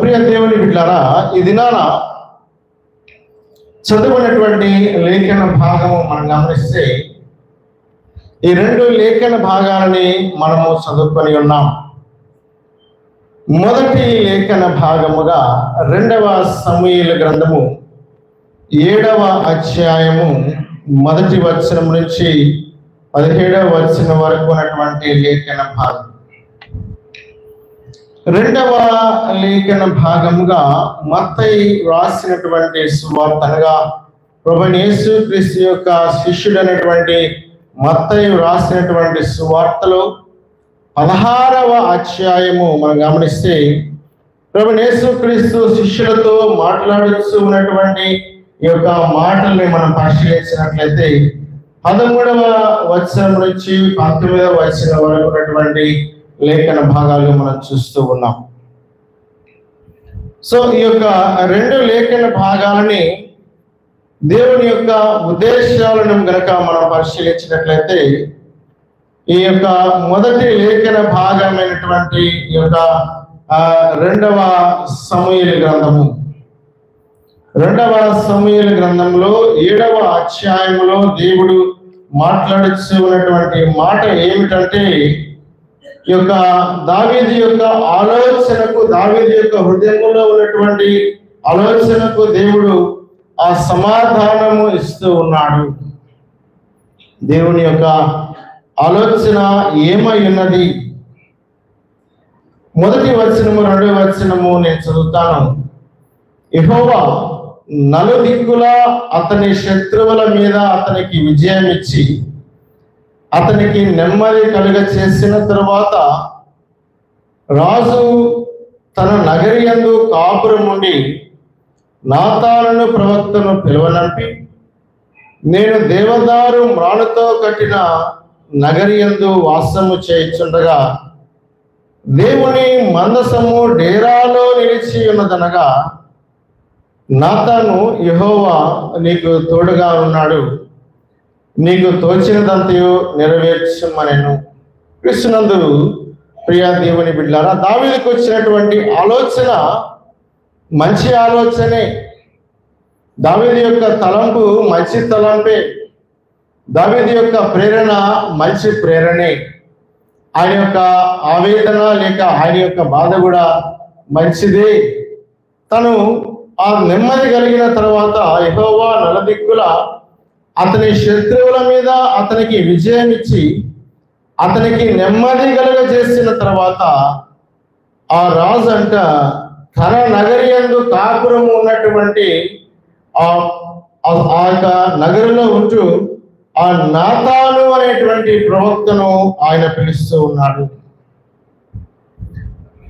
ప్రియ దేవుని బిడ్డలారా, ఈ దినాన చదువుకున్నటువంటి లేఖన భాగము మనం గమనిస్తే ఈ రెండు లేఖన భాగాలని మనము చదువుకొని ఉన్నాం. మొదటి లేఖన భాగముగా 2వ సమూయేలు గ్రంథము 7వ అధ్యాయము 1వ వచనం నుంచి 17వ వచనం వరకు ఉన్నటువంటి లేఖన భాగం. 2వ లేఖన భాగముగా మత్తయి రాసినటువంటి సువార్త అనగా ప్రభువైన యేసుక్రీస్తు యొక్క శిష్యుడైనటువంటి మత్తయి రాసినటువంటి సువార్తలో 16వ అధ్యాయము మనం గమనిస్తే ప్రభువైన యేసుక్రీస్తు శిష్యులతో మాట్లాడుతూ ఉన్నటువంటి ఈ యొక్క మాటల్ని మనం పరిశీలించినట్లయితే 13వ వచనం నుంచి 19వ వచనం వరకు ఉన్నటువంటి లేఖన భాగాలు మనం చూస్తూ ఉన్నాం. సో ఈ యొక్క రెండు లేఖన భాగాలని దేవుని యొక్క ఉద్దేశాలను గనక మనం పరిశీలించినట్లయితే ఈ యొక్క మొదటి లేఖన భాగమైనటువంటి ఈ యొక్క 2వ సమూయేలు గ్రంథము 2వ సమూయేలు గ్రంథంలో 7వ అధ్యాయంలో దేవుడు మాట్లాడుతూ ఉన్నటువంటి మాట ఏమిటంటే ఈ యొక్క దావీదు యొక్క ఆలోచనకు, దావీదు యొక్క హృదయంలో ఉన్నటువంటి ఆలోచనకు దేవుడు ఆ సమాధానము ఇస్తూ ఉన్నాడు. దేవుని యొక్క ఆలోచన ఏమై ఉన్నది? మొదటి వచనము 2వ వచనము నేను చదువుతాను. యెహోవా నలుదిక్కులా అతని శత్రువుల మీద అతనికి విజయం ఇచ్చి అతనికి నెమ్మది కలుగ చేసిన తరువాత రాజు తన నగరి యందు కాపురం ఉండి నాతానును ప్రవక్తను పిలువనంపి, నేను దేవదారు మ్రానుతో కట్టిన నగరి యందు వాసము చేయుచుండగా దేవుని మందసము డేరాలో నిలిచి ఉన్నదనగా, నాతాను యెహోవా నీకు తోడుగా ఉన్నాడు, నీకు తోచినదంతయు నెరవేర్చమనెను. క్రీస్తునందు ప్రియ దేవుని బిడ్డలారా, దావీదుకు వచ్చినటువంటి ఆలోచన మంచి ఆలోచనే. దావీదు యొక్క తలంపు మంచి తలంపే. దావీదు యొక్క ప్రేరణ మంచి ప్రేరణే. ఆయన యొక్క ఆవేదన లేక ఆయన యొక్క బాధ కూడా మంచిదే. తను ఆ నెమ్మది కలిగిన తర్వాత యెహోవా నలుదిక్కుల అతని శత్రువుల మీద అతనికి విజయం ఇచ్చి అతనికి నెమ్మది కలుగ చేసిన తర్వాత ఆ రాజు అంట తన నగరి యందు కాపురం ఉన్నటువంటి ఆ యొక్క నగరిలో ఉంటూ ఆ నాతాను అనేటువంటి ప్రవక్తను ఆయన పిలుస్తూ ఉన్నాడు.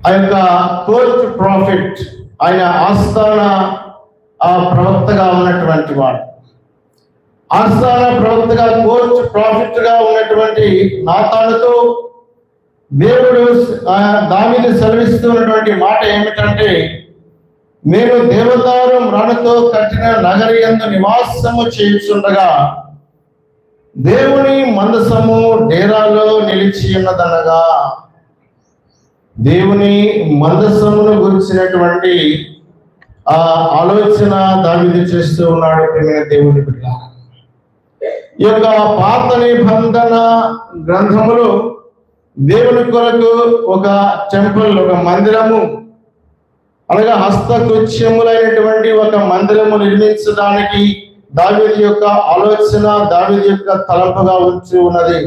ఆ యొక్క కోర్ట్ ప్రాఫిట్, ఆయన ఆస్థాన ప్రవక్తగా ఉన్నటువంటి వాడు. ఆస్థాన ప్రవక్తగా, కోర్ట్ ప్రాఫిట్ గా ఉన్నటువంటి నాతానుతో దేవుడు దావీదు సెలవిస్తున్నటువంటి మాట ఏమిటంటే, నేను దేవదారు మ్రానుతో కట్టిన నగరి యందు నివాసము చేయుచుండగా దేవుని మందసము డేరాలో నిలిచి ఉన్నదనగా, దేవుని మందసమును గురించినటువంటి ఆ ఆలోచన దావీదు చేస్తూ ఉన్నాడు. ప్రియమైన దేవుని బిడ్డ, ఈ యొక్క పాత నిబంధన గ్రంథములో దేవుని కొరకు ఒక టెంపుల్, ఒక మందిరము అనగా హస్తకృత్యములైనటువంటి ఒక మందిరము నిర్మించడానికి దావీదు యొక్క ఆలోచన, దావీదు యొక్క తలంపుగా ఉంచి ఉన్నది.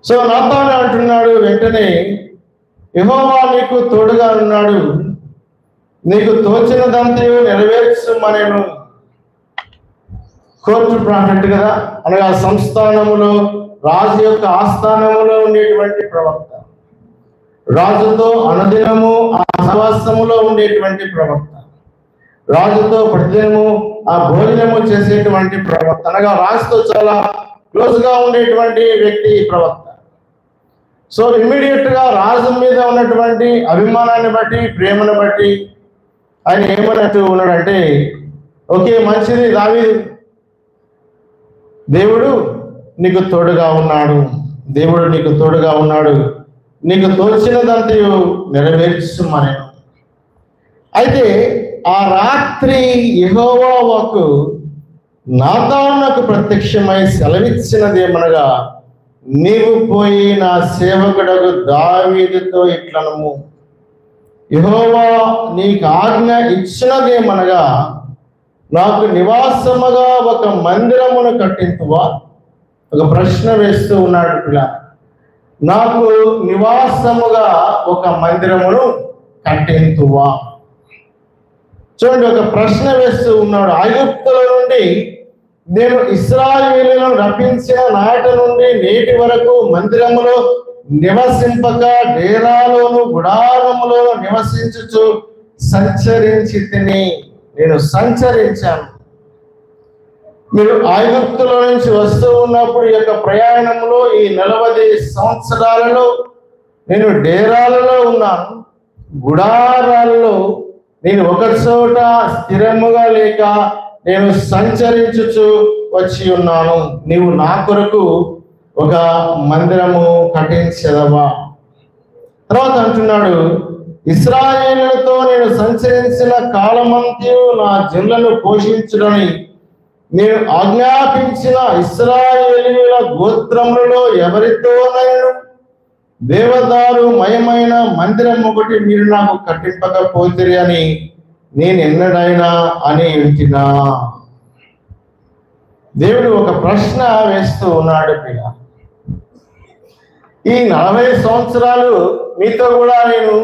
సో నాతాను అంటున్నాడు వెంటనే, యెహోవా నీకు తోడుగా ఉన్నాడు, నీకు తోచినదంతయు నెరవేర్చమనెను. కోర్టు ప్రాఫిట్ కదా, అనగా సంస్థానములో, రాజు యొక్క ఆస్థానములో ఉండేటువంటి ప్రవక్త, రాజుతో అనుదినము ఆ సహవాసములో ఉండేటువంటి ప్రవక్త, రాజుతో ప్రతిదినము ఆ భోజనము చేసేటువంటి ప్రవక్త, అనగా రాజుతో చాలా క్లోజ్ గా ఉండేటువంటి వ్యక్తి ప్రవక్త. సో ఇమ్మీడియట్ గా రాజు మీద ఉన్నటువంటి అభిమానాన్ని బట్టి, ప్రేమను బట్టి ఆయన ఏమన్నట్టు ఉన్నాడంటే, ఓకే మంచిది దావీదు, దేవుడు నీకు తోడుగా ఉన్నాడు, దేవుడు నీకు తోడుగా ఉన్నాడు, నీకు తోచినదంతయు నెరవేర్చుమనెను. అయితే ఆ రాత్రి యెహోవా వాక్కు నాతానుకు ప్రత్యక్షమై సెలవిచ్చినదేమనగా, నీవు పోయి నా సేవకుడకు దావీదుతో ఇట్లనము, యెహోవా నీకు ఆజ్ఞ ఇచ్చినదేమనగా, నాకు నివాసముగా ఒక మందిరమును కట్టింతువా? ఒక ప్రశ్న వేస్తూ ఉన్నాడు పిల్ల. నాకు నివాసముగా ఒక మందిరమును కట్టింతువా? చూడండి, ఒక ప్రశ్న వేస్తూ ఉన్నాడు. ఐగుప్తుల నుండి నేను ఇశ్రాయేలును రప్పించిన నాటి నుండి నేటి వరకు మందిరములో నివసింపక డేరాలోను గుడారములో నివసించుచు సంచరించి తిని. నేను సంచరించాను. మీరు ఐగుప్తులో నుంచి వస్తూ ఉన్నప్పుడు ఈ యొక్క ప్రయాణంలో ఈ 40 సంవత్సరాలలో నేను డేరాలలో ఉన్నాను, గుడారాలలో నేను ఒక చోట స్థిరముగా లేక నేను సంచరించుచు వచ్చి ఉన్నాను. నీవు నా కొరకు ఒక మందిరము కట్టించదవా? తర్వాత అంటున్నాడు, ఇశ్రాయేలులతో నేను సంచరించిన కాలమంతయు నా జనులను పోషించుడని నేను ఆజ్ఞాపించిన ఇశ్రాయేలీయుల గోత్రములలో ఎవరితోనైనా దేవదారు మయమైన మందిరం ఒకటి మీరు నాకు కట్టింపకపోతిరి అని నేను ఎన్నడైనా అని వింటినా? దేవుడు ఒక ప్రశ్న వేస్తూ ఉన్నాడు పిల్ల. ఈ 40 సంవత్సరాలు మీతో కూడా నేను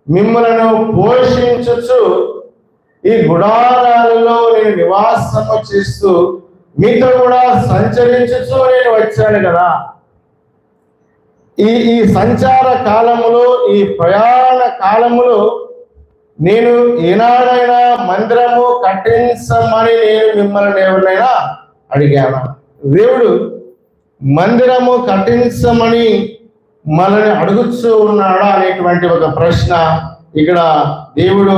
మిమ్మలను పోషించుచు ఈ గుడారాలలో నేను నివాసము చేస్తూ మీతో కూడా సంచరించుచు నేను వచ్చాను కదా. ఈ సంచార కాలములో, ఈ ప్రయాణ కాలములో నేను ఏనాడైనా మందిరము కట్టించమని నేను మిమ్మల్ని ఎవరినైనా అడిగాను? దేవుడు మందిరము కట్టించమని మనల్ని అడుగుతూ ఉన్నాడా అనేటువంటి ఒక ప్రశ్న ఇక్కడ దేవుడు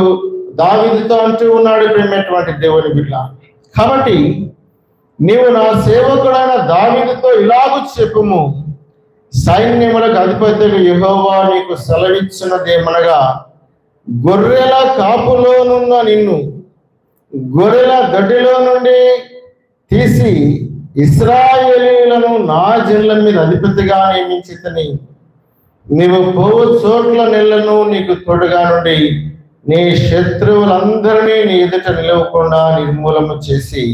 దావీదుతో అంటూ ఉన్నాడు. ప్రేమటువంటి దేవుని బిడ్డ, కాబట్టి నీవు నా సేవకుడైన దావీదుతో ఇలాగూ చెప్పుము, సైన్యములకు అధిపతిగా యెహోవా నీకు సెలవిచ్చినదేమనగా, గొర్రెల కాపులోనున్న నిన్ను గొర్రెల గడ్డిలో నుండి తీసి ఇశ్రాయేలీయులను నా జనుల మీద అధిపతిగా నియమించితిని. నీవు పోవు చోట్ల నెలను నీకు తోడుగా నుండి నీ శత్రువులందరినీ నీ ఎదుట నిలవకుండా నిర్మూలన చేసి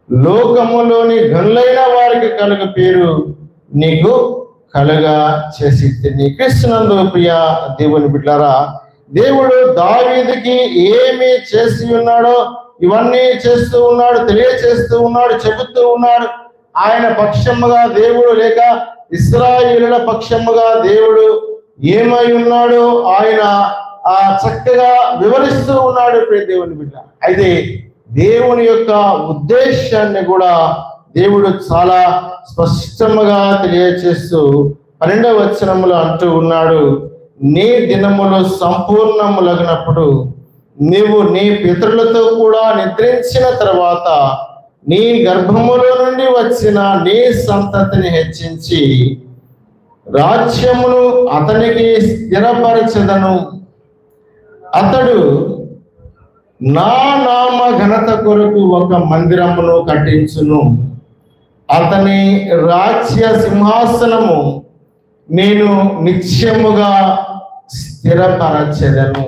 లోకములోని గనులైన వారికి కలుగు పేరు నీకు కలుగా చేసి తిని. క్రీస్తునందు ప్రియ దేవుని బిడ్డలారా, దేవుడు దావీదుకి ఏమి చేసి ఉన్నాడో ఇవన్నీ చేస్తూ ఉన్నాడు, తెలియచేస్తూ ఉన్నాడు, చెబుతూ ఉన్నాడు. ఆయన పక్షముగా దేవుడు లేక ఇశ్రాయేలుల పక్షముగా దేవుడు ఏమై ఉన్నాడో ఆయన చక్కగా వివరిస్తూ ఉన్నాడు దేవుని బిడ్డ. అయితే దేవుని యొక్క ఉద్దేశాన్ని కూడా దేవుడు చాలా స్పష్టంగా తెలియచేస్తూ 12వ వచనములో అంటూ ఉన్నాడు, నీ దినములు సంపూర్ణములగినప్పుడు నీవు నీ పితరులతో కూడా నిద్రించిన తర్వాత నీ గర్భములో నుండి వచ్చిన నీ సంతతిని హెచ్చించి రాజ్యమును అతనికి స్థిరపరచెదను. అతడు నా నామ ఘనత కొరకు ఒక మందిరమును కట్టించును. అతని రాజ్య సింహాసనము నేను నిత్యముగా స్థిరపరచెదను.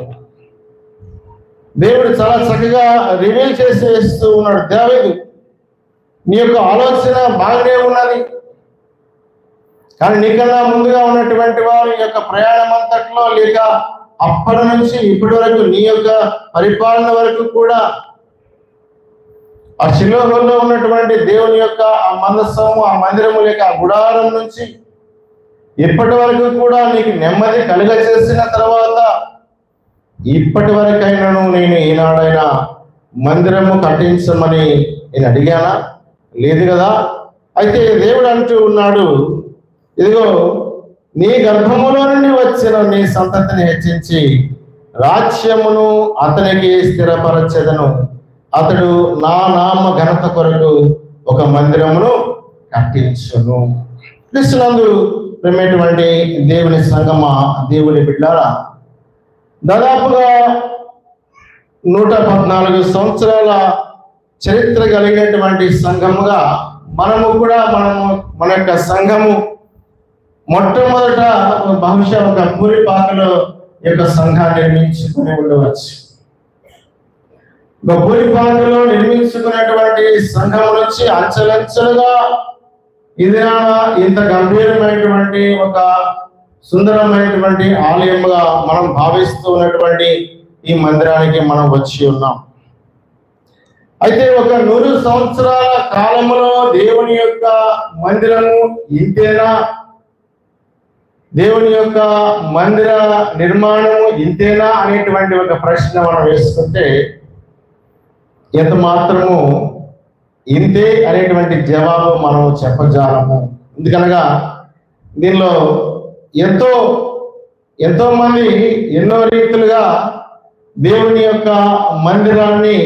దేవుడు చాలా చక్కగా రివీల్ చేసి వేస్తూ ఉన్నాడు. దావీదు, నీ యొక్క ఆలోచన బాగానే ఉన్నది, కానీ నీకన్నా ముందుగా ఉన్నటువంటి వారు ఈ యొక్క ప్రయాణం అంతట్లో లేక అప్పటి నుంచి ఇప్పటి వరకు నీ యొక్క పరిపాలన వరకు కూడా ఆ షిలోహులో ఉన్నటువంటి దేవుని యొక్క ఆ మందసము, ఆ మందిరము లేక ఆ గుడారం నుంచి ఇప్పటి వరకు కూడా నీకు నెమ్మది కలుగ చేసిన తర్వాత ఇప్పటి వరకైనాను నేను ఈనాడైనా మందిరము కట్టించమని నేను అడిగానా? లేదు కదా. అయితే దేవుడు అంటూ ఉన్నాడు, ఇదిగో నీ గర్భములో నుండి వచ్చిన నీ సంతతిని హెచ్చించి రాజ్యమును అతనికి స్థిరపరచెదను. అతడు నా నామ ఘనత కొరకు ఒక మందిరమును కట్టించును. క్రీస్తునందు ప్రేమటువంటి దేవుని సంగమా, దేవుని బిడ్డారా, దాదాపుగా 114 సంవత్సరాల చరిత్ర కలిగినటువంటి సంఘముగా మనము మన యొక్క సంఘము మొట్టమొదట బహుశా ఒక పూరిపాకలో యొక్క సంఘాన్ని నిర్మించుకుని ఉండవచ్చు. పూరిపాకలో నిర్మించుకున్నటువంటి సంఘం నుంచి అంచెలంచెలుగా ఇది ఇంత గంభీరమైనటువంటి ఒక సుందరమైనటువంటి ఆలయముగా మనం భావిస్తూ ఉన్నటువంటి ఈ మందిరానికి మనం వచ్చి ఉన్నాం. అయితే ఒక 100 సంవత్సరాల కాలంలో దేవుని యొక్క మందిరము ఇంతేనా, దేవుని యొక్క మందిర నిర్మాణము ఇంతేనా అనేటువంటి ఒక ప్రశ్న మనం వేసుకుంటే ఎంత మాత్రము ఇంతే అనేటువంటి జవాబు మనం చెప్పజాలము. ఎందుకనగా దీనిలో ఎంతో మంది ఎన్నో రీతులుగా దేవుని యొక్క మందిరాన్ని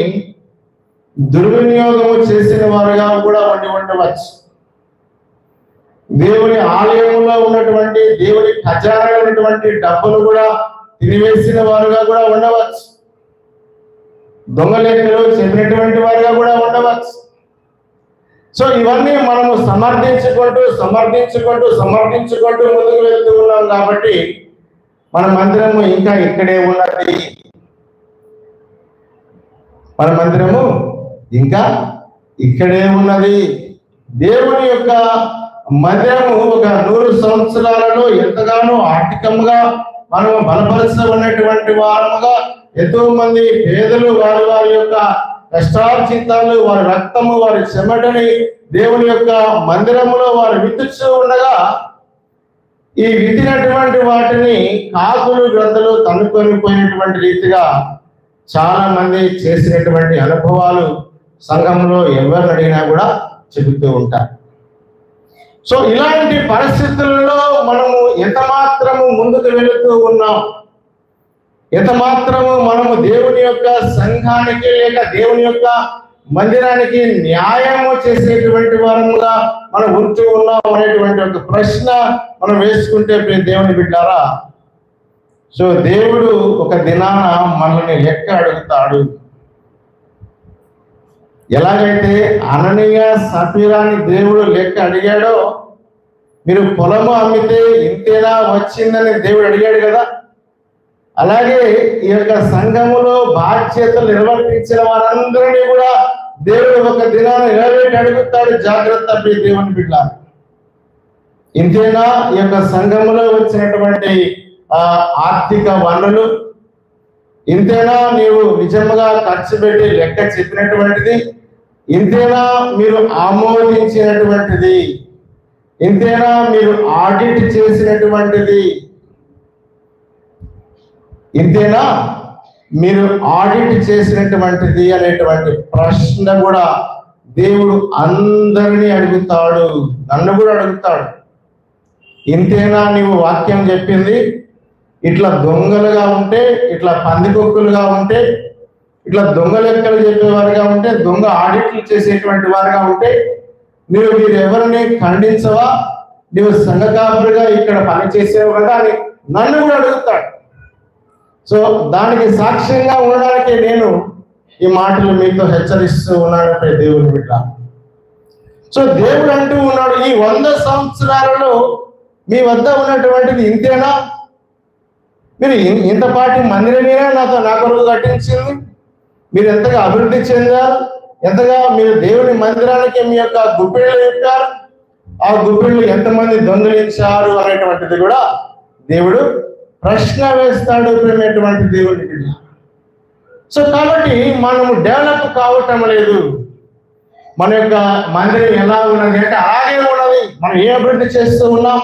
దుర్వినియోగము చేసిన వారుగా కూడా ఉండవచ్చు. దేవుని ఆలయంలో ఉన్నటువంటి దేవుని ఖజానాలో ఉన్నటువంటి డబ్బులు కూడా తినివేసిన వారుగా కూడా ఉండవచ్చు. దొంగ లెక్కలు చెప్పినటువంటి వారుగా కూడా ఉండవచ్చు. సో ఇవన్నీ మనము సమర్థించుకుంటూ ముందుకు వెళ్తూ ఉన్నాం. కాబట్టి మన మందిరము ఇంకా ఇక్కడే ఉన్నది. మన మందిరము ఇంకా ఇక్కడే ఉన్నది. దేవుని యొక్క మందిరము ఒక 100 సంవత్సరాలలో ఎంతగానో ఆర్థికంగా మనము బలపరచబడినటువంటి వారముగా ఎంతో మంది పేదలు వారి యొక్క కష్టార్జితాలు, వారి రక్తము, వారి చెమటని దేవుని యొక్క మందిరములో వారు విత్తుచూ ఉండగా ఈ విత్తినటువంటి వాటిని కాకులు గ్రద్దలు తన్నుకొని పోయినటువంటి రీతిగా చాలా మంది చేసినటువంటి అనుభవాలు సంఘంలో ఎవరిని అడిగినా కూడా చెబుతూ ఉంటారు. సో ఇలాంటి పరిస్థితుల్లో మనము ఎంత మాత్రము ముందుకు వెళుతూ ఉన్నాం, ఎంత మాత్రము మనము దేవుని యొక్క సంఘానికి లేక దేవుని యొక్క మందిరానికి న్యాయము చేసేటువంటి వారముగా మనం ఉంటూ ఉన్నాం అనేటువంటి ఒక ప్రశ్న మనం వేసుకుంటే దేవుని బిడ్డారా, సో దేవుడు ఒక దినాన మనల్ని లెక్క అడుగుతాడు. ఎలాగైతే అననీయ సఫీరాని దేవుడు లెక్క అడిగాడో, మీరు పొలము అమ్మితే ఇంతేనా వచ్చిందని దేవుడు అడిగాడు కదా, అలాగే ఈ యొక్క సంఘములో బాధ్యతలు నిర్వర్తించిన వారందరినీ కూడా దేవుడు ఒక దినాన్ని నిలబెట్టి అడుగుతాడు. జాగ్రత్త దేవుని బిడ్డ, ఇంతేనా ఈ యొక్క సంఘములో వచ్చినటువంటి ఆర్థిక వనరులు, ఇంతేనా నీవు నిజంగా ఖర్చు పెట్టి లెక్క చెప్పినటువంటిది, ఇంతేనా మీరు ఆమోదించినటువంటిది, ఇంతేనా మీరు ఆడిట్ చేసినటువంటిది, ఇంతేనా మీరు ఆడిట్ చేసినటువంటిది అనేటువంటి ప్రశ్న కూడా దేవుడు అందరినీ అడుగుతాడు, నన్ను కూడా అడుగుతాడు. ఇంతేనా నీవు వాక్యం చెప్పింది? ఇట్లా దొంగలుగా ఉంటే, ఇట్లా పందికొక్కులుగా ఉంటే, ఇట్లా దొంగ లెక్కలు చెప్పేవారుగా ఉంటే, దొంగ ఆడిట్లు చేసేటువంటి వారుగా ఉంటే మీరు ఎవరిని ఖండించవా? నీవు సంఘ కాపురిగా ఇక్కడ పనిచేసేవు కదా అని నన్ను కూడా అడుగుతాడు. సో దానికి సాక్ష్యంగా ఉండడానికి నేను ఈ మాటలు మీతో హెచ్చరిస్తూ ఉన్నాను దేవుని బిడ్డ. సో దేవుడు అంటూ ఉన్నాడు, ఈ 100 సంవత్సరాలలో మీ వద్ద ఉన్నటువంటిది ఇంతేనా? మీరు ఇంతపాటి మందిరమేనా నా కొరకు కట్టించింది? మీరు ఎంతగా అభివృద్ధి చెందారు, ఎంతగా మీరు దేవుని మందిరానికి మీ యొక్క గుప్పిళ్ళు చెప్పారు, ఆ గుప్పిళ్ళు ఎంతమంది దొంగిలించారు అనేటువంటిది కూడా దేవుడు ప్రశ్న వేస్తాడు ప్రేమటువంటి దేవుని బిడ్డ. సో కాబట్టి మనము డెవలప్ కావటం లేదు. మన యొక్క మందిరం ఎలా ఉన్నది అంటే అలాగే ఉన్నది. మనం ఏ అభివృద్ధి చేస్తూ ఉన్నాం,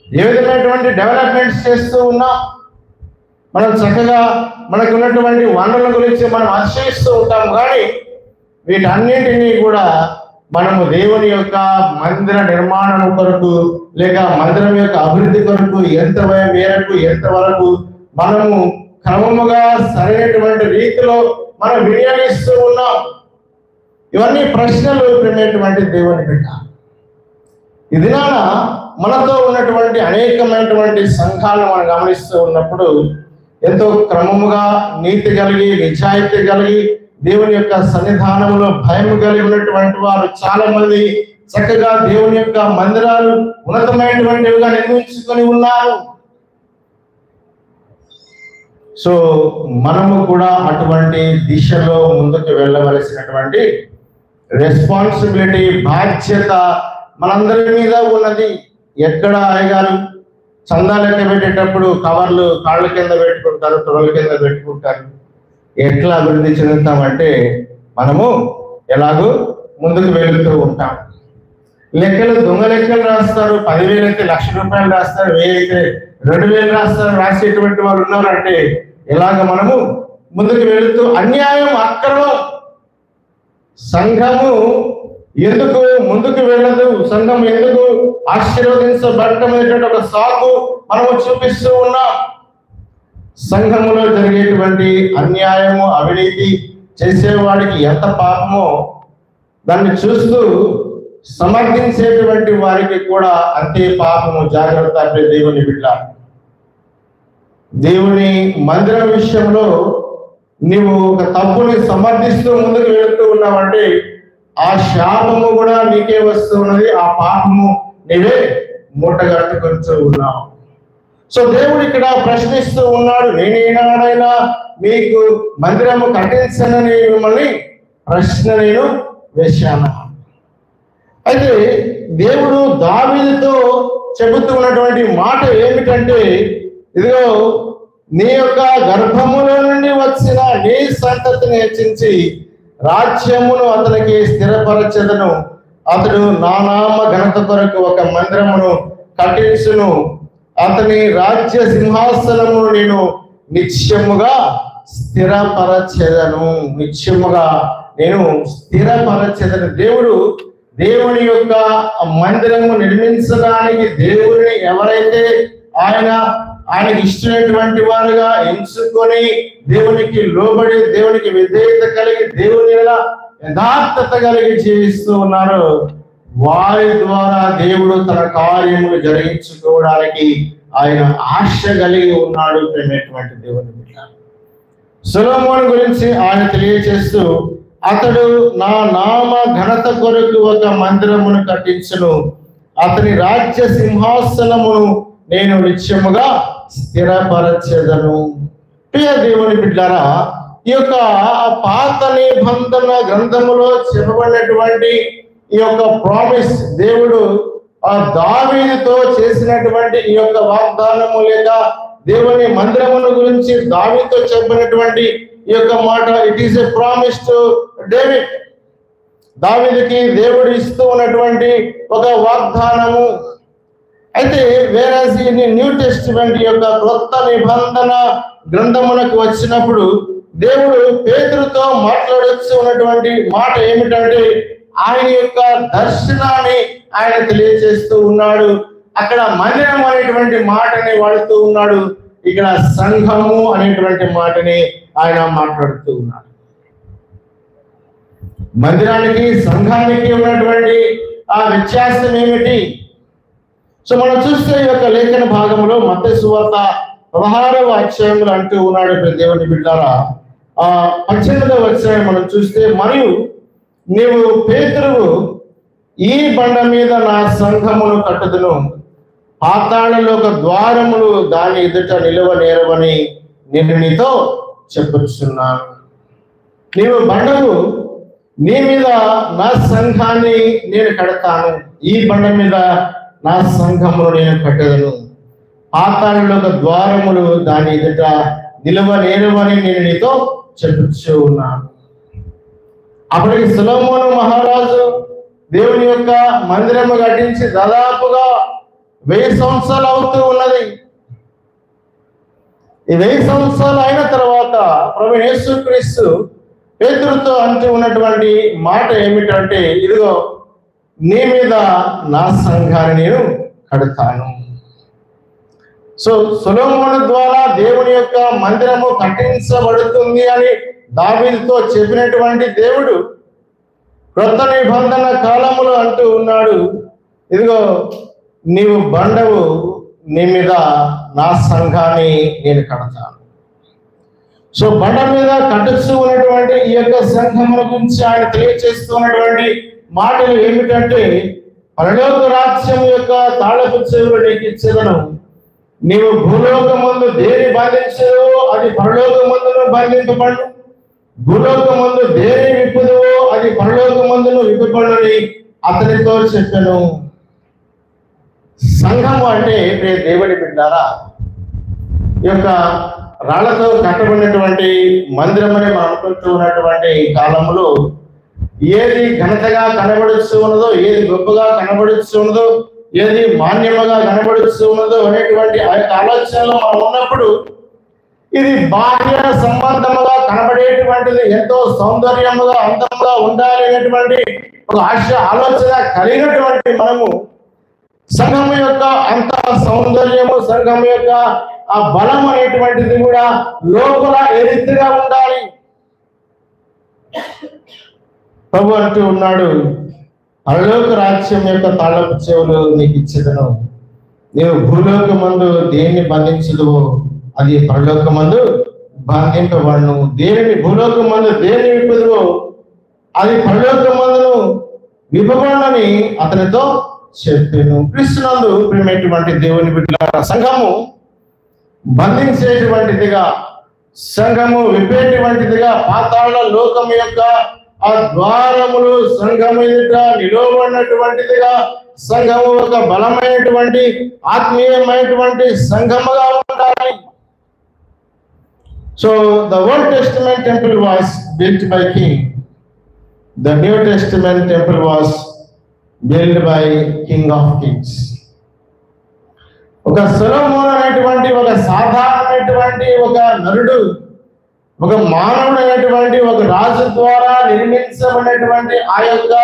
ఏ విధమైనటువంటి డెవలప్మెంట్స్ చేస్తూ ఉన్నాం, మనం చక్కగా మనకు ఉన్నటువంటి వనరుల గురించి మనం అతిశయిస్తూ ఉంటాం. కానీ వీటన్నింటినీ కూడా మనము దేవుని యొక్క మందిర నిర్మాణం కొరకు లేక మందిరం యొక్క అభివృద్ధి కొరకు ఎంతవరకు మనము క్రమముగా సరైనటువంటి రీతిలో మనం వినియోగిస్తూ ఉన్నాం. ఇవన్నీ ప్రశ్నలు ప్రేమటువంటి దేవుని బిడ్డ. ఇది మనతో ఉన్నటువంటి అనేకమైనటువంటి సంఘాలను మనం గమనిస్తూ ఉన్నప్పుడు ఎంతో క్రమముగా నీతి కలిగి నిజాయితీ కలిగి దేవుని యొక్క సన్నిధానంలో భయం కలిగి ఉన్నటువంటి వారు చాలా మంది చక్కగా దేవుని యొక్క మందిరాలు ఉన్నతమైనటువంటివిగా నిర్మించుకొని ఉన్నారు. సో మనము కూడా అటువంటి దిశలో ముందుకు వెళ్ళవలసినటువంటి రెస్పాన్సిబిలిటీ, బాధ్యత మనందరి మీద ఉన్నది. ఎక్కడ అయ్యగారు చందా లెక్క పెట్టేటప్పుడు కవర్లు కాళ్ళ కింద పెట్టుకుంటారు, తొడల కింద పెట్టుకుంటారు. ఎట్లా అభివృద్ధి చెందుతామంటే మనము ఎలాగో ముందుకు వెళుతూ ఉంటాం. లెక్కలు దొంగ లెక్కలు రాస్తారు. 10,000 అయితే ₹1,00,000 రాస్తారు, 1000 అయితే 2,000 రాస్తారు. రాసేటువంటి వాళ్ళు ఉన్నారంటే ఇలాగ మనము ముందుకు వెళుతూ అన్యాయం, అక్రమం, సంఘము ఎందుకు ముందుకు వెళ్ళదు, సంఘం ఎందుకు ఆశీర్వదించబడటం అనేటువంటి ఒక సాకు మనము చూపిస్తూ ఉన్నాం. సంఘములో జరిగేటువంటి అన్యాయము, అవినీతి చేసేవాడికి ఎంత పాపమో దాన్ని చూస్తూ సమర్థించేటువంటి వారికి కూడా అంతే పాపము. జాగ్రత్త దేవుని బిడ్డ. దేవుని మందిరం విషయంలో నీవు ఒక తప్పుని సమర్థిస్తూ ముందుకు వెళుతూ ఉన్నావంటే ఆ శాపము కూడా నీకే వస్తూ ఉన్నది, ఆ పాపము నీవే మూటగట్టుకుంటూ ఉన్నావు. సో దేవుడు ఇక్కడ ప్రశ్నిస్తూ ఉన్నాడు, నేనేనాడైనా మీకు మందిరము కట్టించనని మిమ్మల్ని ప్రశ్న నేను వేశాను. అయితే దేవుడు దావీదుతో చెబుతూ ఉన్నటువంటి మాట ఏమిటంటే, ఇదిగో నీ యొక్క గర్భములో నుండి వచ్చిన నీ సంతతిని హెచ్చించి రాజ్యమును అతనికి స్థిరపరచెదను. అతడు నా నామ ఘనత కొరకు ఒక మందిరమును కట్టించును. అతని రాజ్య సింహాసనమును నేను నిత్యముగా స్థిరపరచెదను. నిత్యముగా నేను స్థిరపరచెదను. దేవుని యొక్క మందిరము నిర్మించడానికి దేవుని ఎవరైతే ఆయనకి ఇష్టమైనటువంటి వారుగా ఎంచుకొని దేవునికి లోబడి దేవునికి విధేయత కలిగి దేవుని యథార్థత కలిగి జీవిస్తూ ఉన్నారు, వారి ద్వారా దేవుడు తన కార్యములు జరిగించుకోవడానికి ఆయన ఆశ కలిగి ఉన్నాడు. ప్రేమటువంటి దేవుని బిడ్డ. సొలొమోను గురించి ఆయన తెలియజేస్తూ, అతడు నా నామ ఘనత కొరకు ఒక మందిరమును కట్టించును. అతని రాజ్య సింహాసనమును నేను నిత్యముగా స్థిరపరచెదను. ప్రియ దేవుని బిడ్డారా, ఈ యొక్క పాత నిబంధన గ్రంథములో చెప్పబడినటువంటి ఈ యొక్క ప్రామిస్, దేవుడు ఆ దావీదుతో చేసినటువంటి ఈ యొక్క వాగ్దానము లేక దేవుని మందిరమును గురించి దావీదుతో చెప్పినటువంటి ఈ యొక్క మాట, it is a promise to David. దావీదుకి దేవుడు ఇస్తూ ఉన్నటువంటి ఒక వాగ్దానము. అయితే వేరేసి న్యూ టెస్టిమెంట్ యొక్క కొత్త నిబంధన గ్రంథమునకు వచ్చినప్పుడు దేవుడు పేతురుతో మాట్లాడుతూ ఉన్నటువంటి మాట ఏమిటంటే, ఆయన యొక్క దర్శనాన్ని ఆయన తెలియజేస్తూ ఉన్నాడు. అక్కడ మందిరం అనేటువంటి మాటని వాడుతూ ఉన్నాడు, ఇక్కడ సంఘము అనేటువంటి మాటని ఆయన మాట్లాడుతూ ఉన్నాడు. మందిరానికి సంఘానికి ఉన్నటువంటి ఆ వ్యత్యాసం ఏమిటి? సో మనం చూస్తే ఈ యొక్క లేఖన భాగంలో మత్తయి సువార్త 16వ అధ్యాయంలో అంటూ ఉన్నాడు దేవుని బిడ్డారా. 18వ అధ్యాయం మనం చూస్తే, మరియు నీవు పేతురువు, ఈ బండ మీద నా సంఘమును కట్టుదును, పాతాళలోక ద్వారములు దాని ఎదుట నిలవనేరవని నేను నీతో చెప్పుచున్నాను. నీవు బండవు, నీ మీద నా సంఘాన్ని నేను కడతాను, ఈ బండ మీద నా సంఘమును నేను కట్టెదను, పాతాళలోక ద్వారములు దాని ఎదుట నిలవనేరవని నేను నీతో చెప్పుచూ ఉన్నాను. అప్పటికి సొలొమోను మహారాజు దేవుని యొక్క మందిరము కట్టించి దాదాపుగా 1000 సంవత్సరాలు అవుతూ ఉన్నది. ఈ 1000 సంవత్సరాలు అయిన తర్వాత ప్రభువు యేసుక్రీస్తు పేతురుతో అంటూ ఉన్నటువంటి మాట ఏమిటంటే, ఇదిగో నీ మీద నా సంఘాన్ని నేను కడతాను. సో సొలొమోను ద్వారా దేవుని యొక్క మందిరము కట్టించబడుతుంది అని దావీదుతో చెప్పినటువంటి దేవుడు క్రొత్త నిబంధన కాలములో అంటూ ఉన్నాడు, ఇదిగో నీవు బండవు, నీ మీద నా సంఘాన్ని నేను కడతాను. సో బండ మీద కట్టుతూ ఉన్నటువంటి ఈ యొక్క సంఘముల గురించి ఆయన తెలియజేస్తున్నటువంటి మాటలు ఏమిటంటే, పరలోక రాజ్యం యొక్క తాళపు చెవులు నీకు ఇచ్చేదను. నీవు భూలోకమందు దేని బంధించదో అది పరలోకమందును బంధింపబడు, భూలోకమందు దేని విప్పుదువో అది పరలోకమందును విప్పబడుని అతనితో చెప్పాను. సంఘము అంటే దేవుడి బిడ్డారా, ఈ యొక్క రాళ్లతో కట్టబడినటువంటి మందిరం అని మనం అనుకుంటూ ఉన్నటువంటి కాలంలో ఏది ఘనతగా కనబడుతూ ఉన్నదో, ఏది గొప్పగా కనబడుతూ ఉన్నదో, ఏది మాన్యముగా కనబడుతూ ఉన్నదో అనేటువంటి ఆ యొక్క ఆలోచనలో మనం ఉన్నప్పుడు ఇది బాహ్య సంబంధముగా కనబడేటువంటిది ఎంతో సౌందర్యముగా అందంగా ఉండాలి అనేటువంటి ఒక ఆలోచన కలిగినటువంటి మనము సంఘం యొక్క అంత సౌందర్యము, సంఘం యొక్క ఆ బలం అనేటువంటిది కూడా లోపల ఏ రీతిగా ఉండాలి. ప్రభు అంటూ ఉన్నాడు, పరలోక రాజ్యం యొక్క తాళపు చెవులు నీకు ఇచ్చేదను. నీవు భూలోకమందు దేన్ని బంధించదువో అది పరలోకమందు బంధింపబడును, దేనిని భూలోకమందు దేన్ని విప్పుదువో అది పరలోకమందును విప్పబడునని అతనితో చెప్పాను. క్రీస్తునందు ప్రియమైనటువంటి దేవుని బిడ్డలారా, సంఘము బంధించేటువంటిదిగా, సంఘము విప్పేటువంటిదిగా, పాతాళ లోకం యొక్క ఆ ద్వారములు సంఘము ఎదుట నిలవబడినటువంటిదిగా, సంఘము ఒక బలమైనటువంటి ఆత్మీయమైనటువంటి సంఘముగా ఉండాలి. So the old testament temple was built by king, the new testament temple was build by king of Kings. ఒక సొలొమోను అనేటువంటి ఒక సాధారణమైనటువంటి ఒక నరుడు, ఒక మానవుడు అయినటువంటి ఒక రాజు ద్వారా నిర్మించబడినటువంటి ఆ యొక్క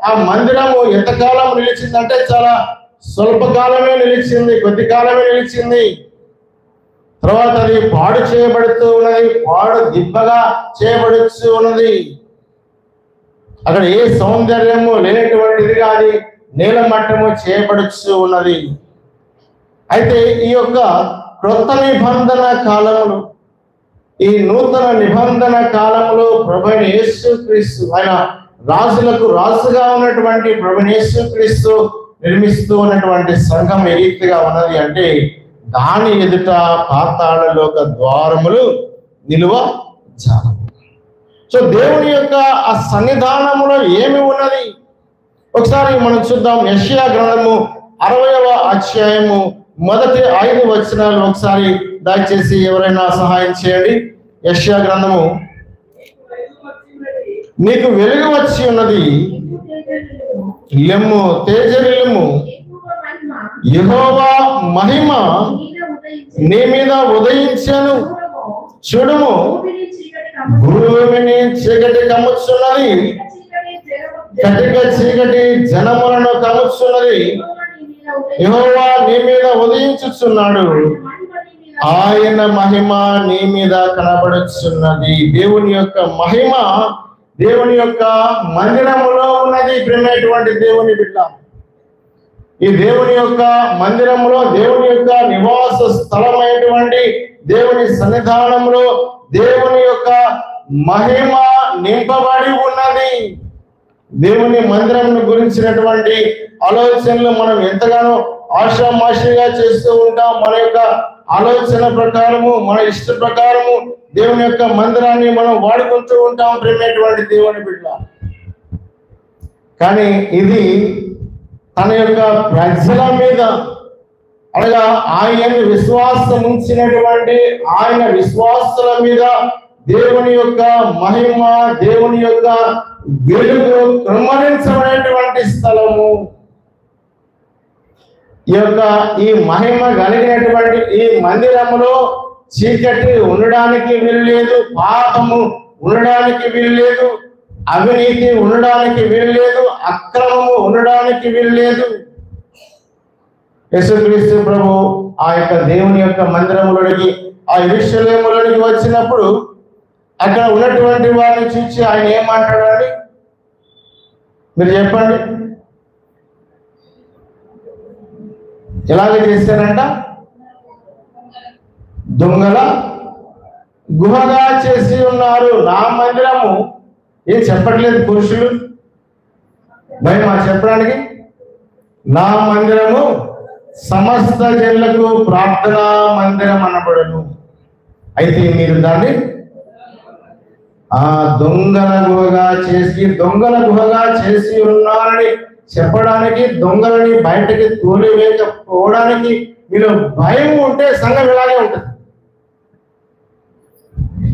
ఆ మందిరము ఎంతకాలం నిలిచిందంటే చాలా స్వల్పకాలమే నిలిచింది, కొద్ది కాలమే నిలిచింది. తర్వాత అది పాడు చేయబడుతూ ఉన్నది, పాడు దిబ్బగా చేయబడుతూ ఉన్నది. అక్కడ ఏ సౌందర్యము లేనటువంటిదిగా అది నీలమట్టము చేయబడుతూ ఉన్నది. అయితే ఈ యొక్క క్రొత్త నిబంధన కాలములు, ఈ నూతన నిబంధన కాలంలో ప్రభువైన యేసుక్రీస్తు, ఆయన రాజులకు రాజుగా ఉన్నటువంటి ప్రభువైన యేసుక్రీస్తు నిర్మిస్తూ ఉన్నటువంటి సంఘం ఏ రీతిగా ఉన్నది అంటే, దాని ఎదుట పాతాళలోక ద్వారములు నిలువ జాలవు. సో దేవుని యొక్క ఆ సన్నిధానములో ఏమి ఉన్నది ఒకసారి మనం చూద్దాం. యెషయా గ్రంథము 60వ అధ్యాయము మొదటి 5 వచనాలు ఒకసారి దయచేసి ఎవరైనా సహాయం చేయండి. యెషయా గ్రంథము, నీకు వెలుగు వచ్చి ఉన్నది, లెమ్ము తేజరిల్లుము, యెహోవా మహిమ నీ మీద ఉదయించెను. చూడుము, భూమిని చీకటి కమ్ముచున్నది, కటిక చీకటి జనములను కమ్ముచున్నది. యెహోవా నీ మీద ఉదయించుచున్నాడు, ఆయన మహిమ నీ మీద కనబడుచున్నది. దేవుని యొక్క మహిమ దేవుని యొక్క మందిరములో ఉన్నది. ప్రియమైనటువంటి దేవుని బిడ్డ, ఈ దేవుని యొక్క మందిరములో, దేవుని యొక్క నివాస స్థలమైనటువంటి దేవుని సన్నిధానంలో దేవుని యొక్క మహిమ నింపబడి ఉన్నది. దేవుని మందిరం గురించినటువంటి ఆలోచనలు మనం ఎంతగానో ఆషామాషిగా చేస్తూ ఉంటాం. మన యొక్క ఆలోచన ప్రకారము, మన ఇష్ట ప్రకారము దేవుని యొక్క మందిరాన్ని మనం వాడుకుంటూ ఉంటాం. ప్రేమైనటువంటి దేవుని బిడ్డ, కానీ ఇది తన యొక్క ప్రజల మీద, అనగా ఆయన విశ్వాసం ఉంచినటువంటి ఆయన విశ్వాసుల మీద దేవుని యొక్క మహిమ, దేవుని యొక్క వెలుగు కృమ్మరించబడేటువంటి స్థలము. ఈ మహిమ కలిగినటువంటి ఈ మందిరములో చీకటి ఉండడానికి వీల్లేదు, పాపము ఉండడానికి వీల్లేదు, అవినీతి ఉండడానికి వీల్లేదు, అక్రమము ఉండడానికి వీల్లేదు. యేసుక్రీస్తు ప్రభు ఆ యొక్క దేవుని యొక్క మందిరములోనికి, ఆ యెరూషలేములోనికి వచ్చినప్పుడు అక్కడ ఉన్నటువంటి వారిని చూసి ఆయన ఏమంటాడండి? మీరు చెప్పండి. ఎలాగ చేశారంట? దొంగల గుహగా చేసి ఉన్నారు. నా మందిరము ఏం చెప్పట్లేదు పురుషులు, భయం చెప్పడానికి. నా మందిరము సమస్త జనులకు ప్రార్థనా మందిరం అనబడును. అయితే మీరు దాన్ని దొంగల గుహగా చేసి ఉన్నారని చెప్పడానికి, దొంగలని బయటకి తోలివేయకపోవడానికి మీరు భయం ఉంటే సంఘం ఇలాగే ఉంటుంది.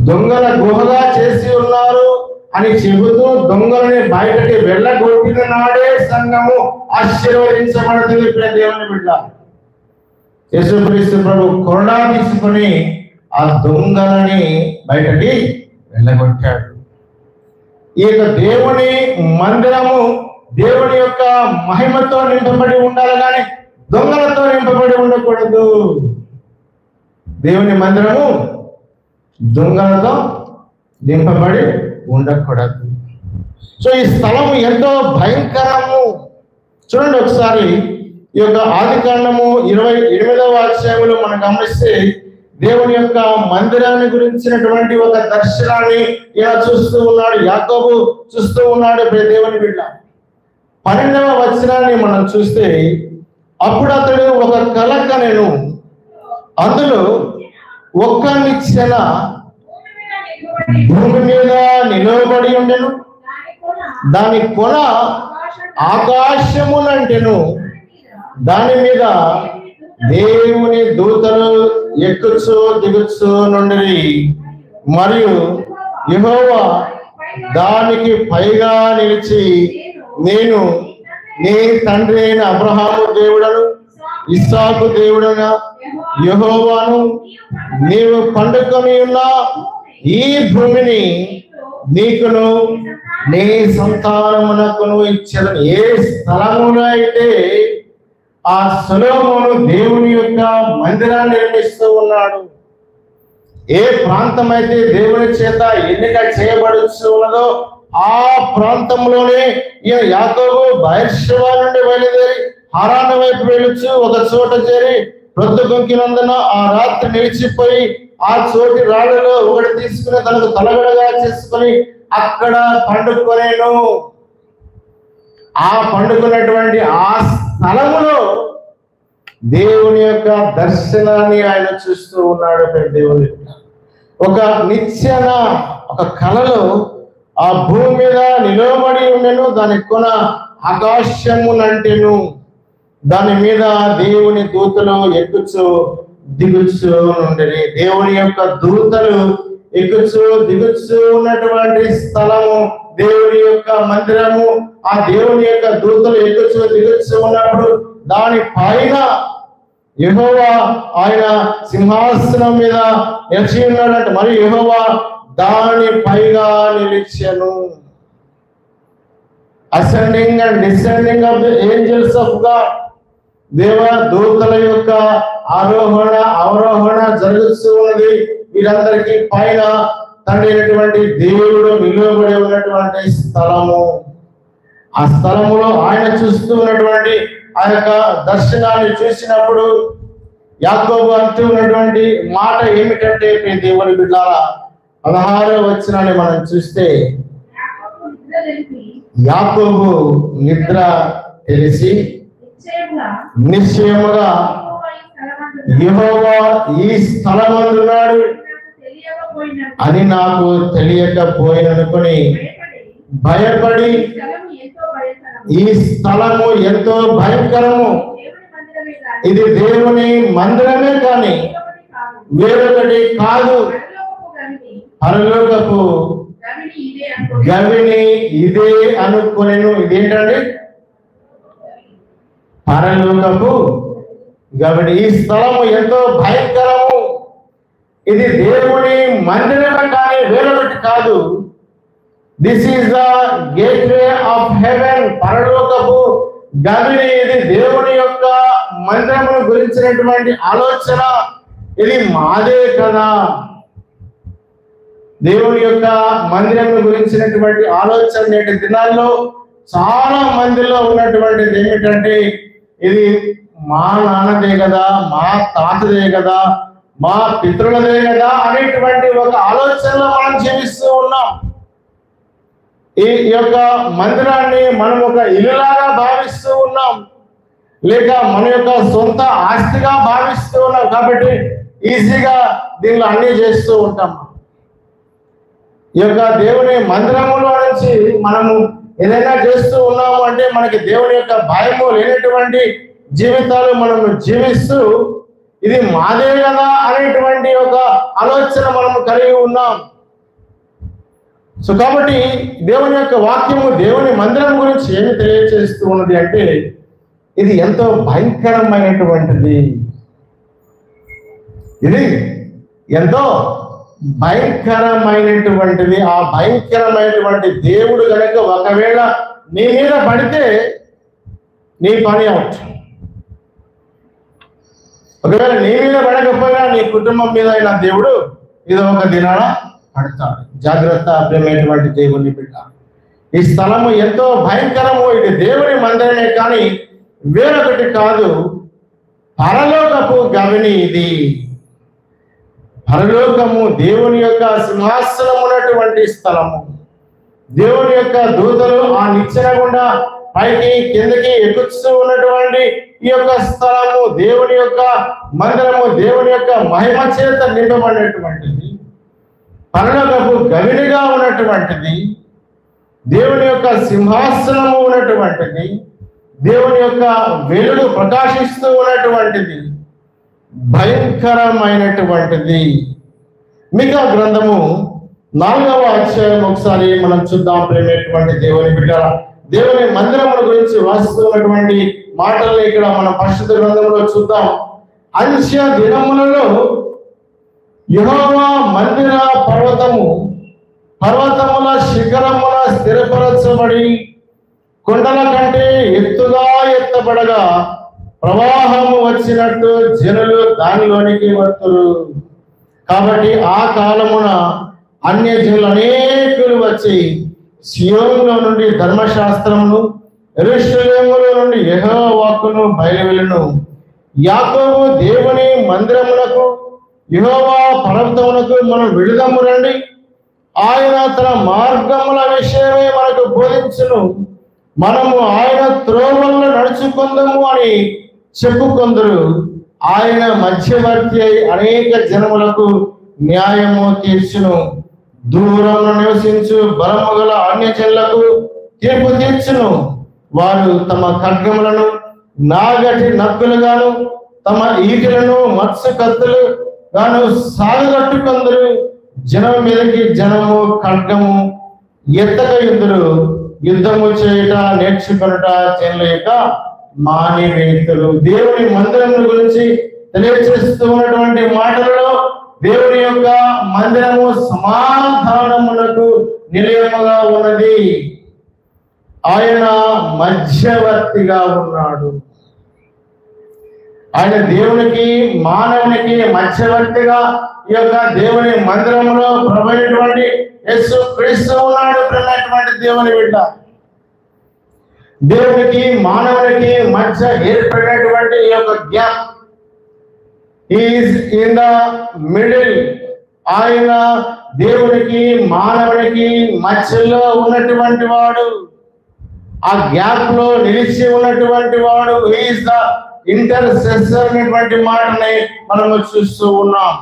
దొంగల గుహగా చేసి ఉన్నారు అని చెబుతూ దొంగలని బయటకి వెళ్ళగొట్టిన నాడే సంఘము ఆశీర్వదించబడుతుంది. దేవుని బిడ్డ, యేసుక్రీస్తు ప్రభు కొరడా తీసుకుని ఆ దొంగలని బయటకి వెళ్ళగొట్టాడు. ఈ యొక్క దేవుని మందిరము దేవుని యొక్క మహిమతో నింపబడి ఉండాలి, కానీ దొంగలతో నింపబడి ఉండకూడదు. దేవుని మందిరము దొంగలతో నింపబడి ఉండకూడదు. సో ఈ స్థలము ఎంతో భయంకరము. చూడండి ఒకసారి ఈ యొక్క ఆదికాండము 28వ అధ్యాయంలో మనం గమనిస్తే దేవుని యొక్క మందిరాన్ని గురించినటువంటి ఒక దర్శనాన్ని ఇలా చూస్తూ ఉన్నాడు, యాకోబు చూస్తూ ఉన్నాడు. దేవుని బిడ్డ 12వ వచనాన్ని మనం చూస్తే, అప్పుడు అతడు ఒక కల కనెను, అందులో ఒక్క నిచ్చెన భూమి మీద నిలవబడి ఉండెను, దాని కొన ఆకాశమునంటెను, దాని మీద దేవుని దూతలు ఎక్కుచు దిగుచు నుండి, మరియు యెహోవా దానికి పైగా నిలిచి, నేను నీ తండ్రి అయిన అబ్రహాము దేవుడను ఇస్సాకు దేవుడైన యెహోవాను, నీవు పండుకొని ఉన్న ఈ భూమిని నీకును నీ సంతానమునకును ఇచ్చెదను. ఏ స్థలములో అయితే ఆ సొలొమోను దేవుని యొక్క మందిరాన్ని నిర్మిస్తూ ఉన్నాడు, ఏ ప్రాంతం అయితే దేవుని చేత ఎన్నిక చేయబడుతూ ఉన్నదో ఆ ప్రాంతంలోనే యాకోబు బయర్షెబా నుండి బయలుదేరి హారాను వైపు వెళ్ళొచ్చు ఒక చోట చేరి ప్రొద్దు గొంకినందున ఆ రాత్రి నిలిచిపోయి ఆ చోటి రాళ్ళలో ఒకటి తీసుకుని తనకు తలగడగా చేసుకుని అక్కడ పండుకొనేను. ఆ పండుకున్నటువంటి ఆ స్థలములో దేవుని యొక్క దర్శనాన్ని ఆయన చూస్తూ ఉన్నాడు. దేవుని ఒక నిచ్చెన, ఒక కలలో ఆ భూమి మీద నిలవబడి ఉండెను, దాని కొన ఆకాశమునంటెను, దాని మీద దేవుని దూతలు ఎక్కుచు దిగుచు నుండి. దేవుని యొక్క దూతలు ఎక్కుచు దిగుచు ఉన్నటువంటి స్థలము దేవుని యొక్క మందిరము. ఆ దేవుని యొక్క దూతలు ఎక్కుచు దిగుచు ఉన్నప్పుడు దాని పైన యెహోవా ఆయన సింహాసనం మీద నిలిచి ఉన్నాడంట. మరి యెహోవా దాని పైగా నిలిచెను. Ascending and descending of the angels of God, దేవ దూతల యొక్క ఆరోహణ అవరోహణ జరుగుతూ ఉన్నది. వీరందరికీ పైన తండ్రి అయినటువంటి దేవుడు నిలువబడి ఉన్నటువంటి స్థలము. ఆ స్థలములో ఆయన చూస్తూ ఉన్నటువంటి ఆ యొక్క దర్శనాన్ని చూసినప్పుడు యాకోబు అంటూ ఉన్నటువంటి మాట ఏమిటంటే, దేవుని బిడ్డలారా 16వ వచనాన్ని మనం చూస్తే, యాకోబు నిద్ర తెలిసి నిశ్చయముగా యెహోవా ఈ స్థలమందున్నాడు అని నాకు తెలియకపోయిననుకొని భయపడి, ఈ స్థలము ఎంతో భయంకరము, ఇది దేవుని మందిరమే కానీ వేరొకటి కాదు, పరలోకపు గవిని ఇదే అనుకొనెను. ఇదేంటండి? పరలోకపు గవిని. ఈ స్థలము ఎంతో భయంకరము, ఇది దేవుని మందిరమే కానీ వేరొకటి కాదు. This is the gateway of haven. పరలోకపు గవిని, ఇది దేవుని యొక్క మందిరమును గురించినటువంటి ఆలోచన. ఇది మాదే కదా. దేవుని యొక్క మందిరమును గురించినటువంటి ఆలోచన నేటి దినాల్లో చాలా మందిలో ఉన్నటువంటిది ఏమిటంటే, ఇది మా నాన్నదే కదా, మా తాతదే కదా, మా పితృలదే కదా అనేటువంటి ఒక ఆలోచనలో మనం జీవిస్తూ ఉన్నాం. ఈ యొక్క మందిరాన్ని మనం ఒక ఇల్లులాగా భావిస్తూ ఉన్నాం, లేక మన యొక్క సొంత ఆస్తిగా భావిస్తూ ఉన్నాం. కాబట్టి ఈజీగా దీనిలో అన్నీ చేస్తూ ఉంటాం. ఈ యొక్క దేవుని మందిరములో నుంచి మనము ఏదైనా చేస్తూ ఉన్నాము అంటే మనకి దేవుని యొక్క భయము లేనటువంటి జీవితాలు మనము జీవిస్తూ ఇది మాదే కదా అనేటువంటి ఒక ఆలోచన మనము కలిగి ఉన్నాం. సో కాబట్టి దేవుని యొక్క వాక్యము దేవుని మందిరం గురించి ఏమి తెలియజేస్తూ ఉన్నది అంటే ఇది ఎంతో భయంకరమైనటువంటిది. ఇది ఎంతో భయంకరమైనటువంటిది. ఆ భయంకరమైనటువంటి దేవుడు కనుక ఒకవేళ నీ మీద పడితే నీ పని అవుట్. ఒకవేళ నీ మీద పడకపోయినా నీ కుటుంబం మీద అయినా దేవుడు ఇది ఒక దినాన పడతాడు. జాగ్రత్త ప్రియమైనటువంటి దేవుని బిడ్డ. ఈ స్థలము ఎంతో భయంకరము. ఇది దేవుని మందిరమే కానీ వేరొకటి కాదు. పరలోకపు గవిని ఇది. పరలోకము దేవుని యొక్క సింహాసనం ఉన్నటువంటి స్థలము. దేవుని యొక్క దూతలు ఆ నిచ్చెన గుండా పైకి కిందకి ఎక్కుతూ ఉన్నటువంటి ఈ యొక్క స్థలము దేవుని యొక్క మందిరము, దేవుని యొక్క మహిమ చేత నింపబడినటువంటిది, పరలోకపు గవినిగా ఉన్నటువంటిది, దేవుని యొక్క సింహాసనము ఉన్నటువంటిది, దేవుని యొక్క వెలుగు ప్రకాశిస్తూ ఉన్నటువంటిది, భయంకరమైనటువంటిది. మికా గ్రంథము 4వ అధ్యాయం ఒకసారి మనం చూద్దాం. ప్రేమైనటువంటి దేవుని బిడ్డలారా, దేవుని మందిరముల గురించి రాస్తున్నటువంటి మాటల్ని ఇక్కడ మన పరిశుద్ధ గ్రంథంలో చూద్దాం. అంత్య దినములలో యెహోవా మందిర పర్వతముల శిఖరముల స్థిరపరచబడి కొండల కంటే ఎత్తుగా ఎత్తబడగా ప్రవాహము వచ్చినట్టు జనులు దానిలోనికి వస్తురు. కాబట్టి ఆ కాలమున అన్య జనులు అనేకులు వచ్చి సియోనులో నుండి ధర్మశాస్త్రమును, యెరూషలేములో నుండి యెహోవా వాక్కును బయలువెళ్ళును. యాకోబు దేవుని మందిరమునకు, యెహోవా పర్వతమునకు మనం వెళుదాము రండి. ఆయన తన మార్గముల విషయమే మనకు బోధించును. మనము ఆయన త్రోవల్లో నడుచుకుందాము అని చెప్పుకొందరు. ఆయన మధ్యవర్తి అయి అనేక జనములకు న్యాయము తీర్చును. దూరంలో నివసించు బలము గల అన్యజనులకు తీర్పు తీర్చును. వారు తమ ఖడ్గములను నాగటి నక్కులుగాను, తమ ఈటలను మత్స్య కత్తులు గాను సాగగట్టుకొందరు. జనం మీదకి జనము ఖడ్గము ఎత్తక యుద్ధులు. యుద్ధము చేయుట నేర్చుకొనుట జనుల యొక్క మానివేతులు. దేవుని మందిరం గురించి తెలియజేస్తూ ఉన్నటువంటి మాటలలో దేవుని యొక్క మందిరము సమాధానమునకు నిలయముగా ఉన్నది. ఆయన మధ్యవర్తిగా ఉన్నాడు. ఆయన దేవునికి మానవునికి మధ్యవర్తిగా ఈ యొక్క దేవుని మందిరంలో ప్రభువైనటువంటి యేసు క్రీస్తు ఉన్నాడు. ప్రియమైనటువంటి దేవుని బిడ్డ, దేవునికి మానవునికి మధ్య ఏర్పడినటువంటి ఈ యొక్క gap is in the middle. ఆయన దేవునికి మానవునికి మధ్యలో ఉన్నటువంటి వాడు, ఆ గ్యాప్ లో నిలిచి ఉన్నటువంటి వాడు. ఈజ్ ద ఇంటర్సెసర్ అనేటువంటి మాటని మనము చూస్తూ ఉన్నాం.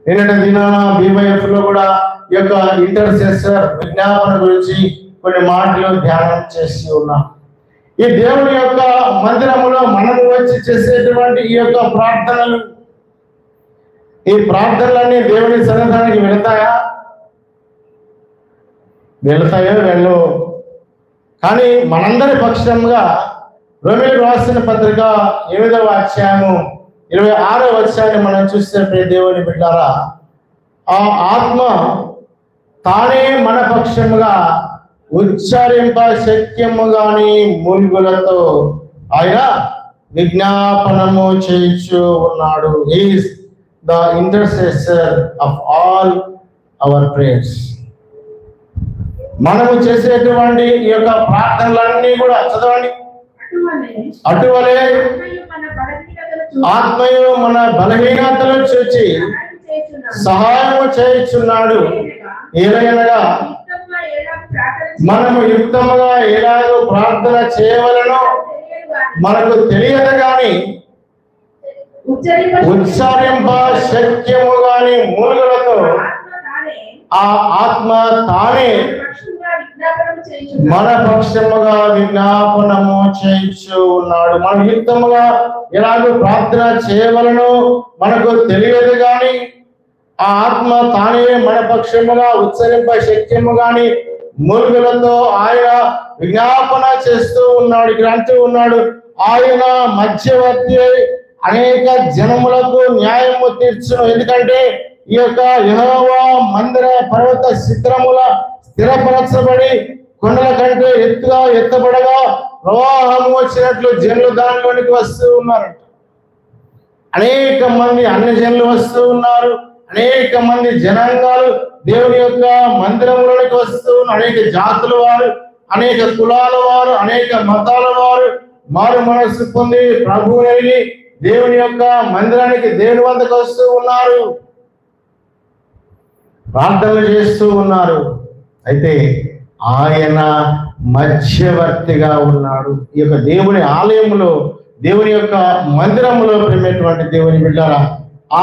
నిన్నటి దినాన BYF లో కూడా ఈ యొక్క ఇంటర్సెసర్ విజ్ఞాపన గురించి కొన్ని మాటలు ధ్యానం చేసి ఉన్నాం. ఈ దేవుని యొక్క మందిరములో మనము వచ్చి చేసేటువంటి ఈ యొక్క ప్రార్థనలు, ఈ ప్రార్థనలన్నీ దేవుని సన్నిధానానికి వెళతాయా? వెళ్ళవు. కానీ మనందరి పక్షంగా రోమీయులకు రాసిన పత్రిక 8వ అధ్యాయము 26వ వచనాన్ని మనం చూస్తే ప్రియ దేవుని బిడ్డలారా, ఆ ఆత్మ తానే మన పక్షముగా ఉచ్చరింప శక్యము గాని మూల్గులతో ఆయన విజ్ఞాపనము చేయించు ఉన్నాడు. Is the intercessor of all our prayers. మనము చేసేటువంటి ఈ యొక్క ప్రార్థనలన్నీ కూడా చదవండి. అటువలే ఆత్మయు మన బలహీనతలు చూచి సహాయము చేయుచున్నాడు. ఏలయనగా మనము యుక్తముగా ఎలాగో ప్రార్థన చేయవలనో మనకు తెలియదు గాని ఉచ్చారింప శక్యము గాని మూలుగులతో ఆ ఆత్మ తానే మన పక్షముగా విజ్ఞాపనము చేయించు ఉన్నాడు. మనం యుక్తముగా ఎలాగో ప్రార్థన చేయవలనో మనకు తెలియదు గాని ఆ ఆత్మ తానే మన పక్షముగా ఉచ్చరింప శక్యము గాని మూలుగులతో ఆయన విజ్ఞాపన చేస్తూ ఉన్నాడు. ఇక్కడ అంటూ ఉన్నాడు, ఆయన మధ్యవర్తి అనేక జనములకు న్యాయము తీర్చును. ఎందుకంటే ఈ యొక్క యెహోవా మందిర పర్వత శిఖరముల స్థిరపరచబడి కొండల కంటే ఎత్తుగా ఎత్తబడగా ప్రవాహము వచ్చినట్లు జనులు దానిలోనికి వస్తూ ఉన్నారు. అనేక మంది అన్ని జనులు వస్తూ ఉన్నారు. అనేక మంది జనాంగాలు దేవుని యొక్క మందిరంలోనికి వస్తూ అనేక జాతుల వారు, అనేక కులాల వారు, అనేక మతాల వారు మారు మనస్సు పొంది ప్రభువుని దేవుని యొక్క మందిరానికి దేవుని వద్దకు వస్తూ ఉన్నారు, ప్రార్థనలు చేస్తూ ఉన్నారు. అయితే ఆయన మధ్యవర్తిగా ఉన్నాడు. ఈ యొక్క దేవుని ఆలయంలో, దేవుని యొక్క మందిరంలో ప్రేమటువంటి దేవుని బిడ్డలారా,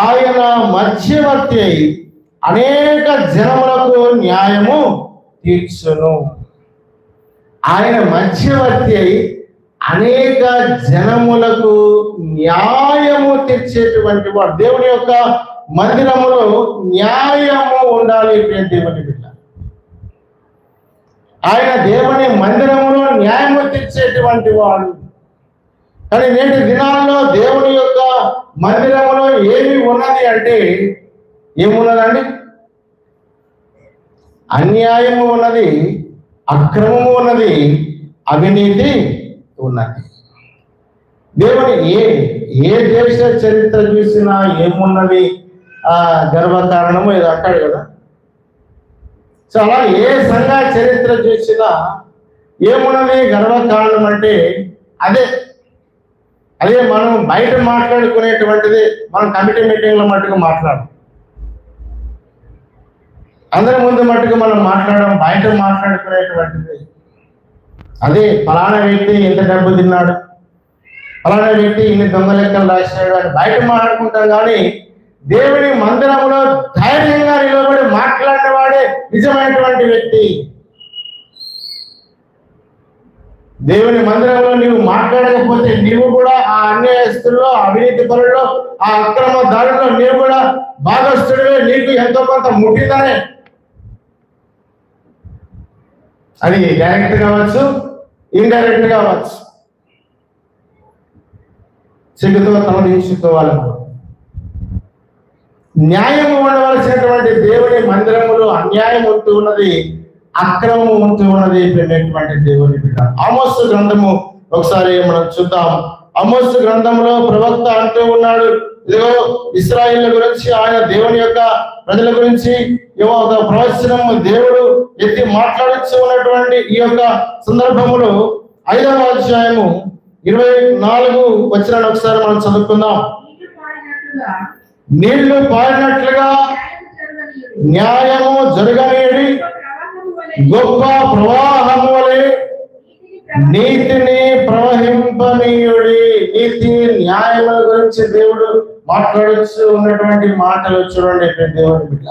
ఆయన మధ్యవర్తి అయి అనేక జనములకు న్యాయము తీర్చును. ఆయన మధ్యవర్తి అయి అనేక జనములకు న్యాయము తీర్చేటువంటి వాడు. దేవుని యొక్క మందిరములో న్యాయము ఉండాలి దేవుని బిడ్డ. ఆయన దేవుని మందిరములో న్యాయము తీర్చేటువంటి వాడు. కానీ నేటి దినాల్లో దేవుని యొక్క మందిరంలో ఏమి ఉన్నది అంటే ఏమున్నదండి? అన్యాయము ఉన్నది, అక్రమము ఉన్నది, అవినీతి ఉన్నది. దేవుని ఏ దేశ చరిత్ర చూసినా ఏమున్నది? గర్వకారణము ఏదో అంటాడు కదా. సో అలా ఏ సంఘ చరిత్ర చూసినా ఏమున్నది గర్వకారణం అంటే అదే మనం బయట మాట్లాడుకునేటువంటిది. మనం కమిటీ మీటింగ్ల మట్టుకు మాట్లాడడం, అందరి ముందు మట్టుకు మనం మాట్లాడడం, బయట మాట్లాడుకునేటువంటిది అదే ఫలానా వ్యక్తి ఎంత డబ్బు తిన్నాడు, ఫలానా వ్యక్తి ఇన్ని దొంగ లెక్కలు రాశాడు అని బయట మాట్లాడుకుంటాం. కానీ దేవుని మందిరంలో ధైర్యంగా నిలబడి మాట్లాడిన వాడే నిజమైనటువంటి వ్యక్తి. దేవుని మందిరంలో నీవు మాట్లాడకపోతే నీవు కూడా ఆ అన్యాయస్తుల్లో, అవినీతి పనుల్లో, ఆ అక్రమ దారుల్లో నీవు కూడా భాగస్థుడివే. నీకు ఎంతో కొంత ముట్టిందనే, అది డైరెక్ట్ కావచ్చు, ఇండైరెక్ట్ కావచ్చు. సిగ్గుతో తలదించుకోవాలి. న్యాయము ఉండవలసినటువంటి దేవుని మందిరములో అన్యాయం ఉంటూ ఉన్నది, అక్రమము ఉంటూ ఉన్నది. పెళ్ళేటువంటి దేవుని బిడ్డ. ఆమోసు గ్రంథము ఒకసారి మనం చూద్దాం. ఆమోసు గ్రంథంలో ప్రవక్త అంటూ ఉన్నాడు, ఇదిగో ఇశ్రాయేలు గురించి, ఆయన దేవుని యొక్క ప్రజల గురించి ఒక ప్రవచనము దేవుడు ఎత్తి మాట్లాడుతూ ఉన్నటువంటి ఈ యొక్క సందర్భములో 5వ అధ్యాయము 24 వచనాన్ని ఒకసారి మనం చదువుకుందాం. నీళ్లు పారినట్లుగా న్యాయము జరగనీయుడి, గొప్ప ప్రవాహము వలె నీతిని ప్రవహింపనీయుడి. నీతి న్యాయముల గురించి దేవుడు మాట్లాడుతూ ఉన్నటువంటి మాటలు చూడండి దేవుని బిడ్డ.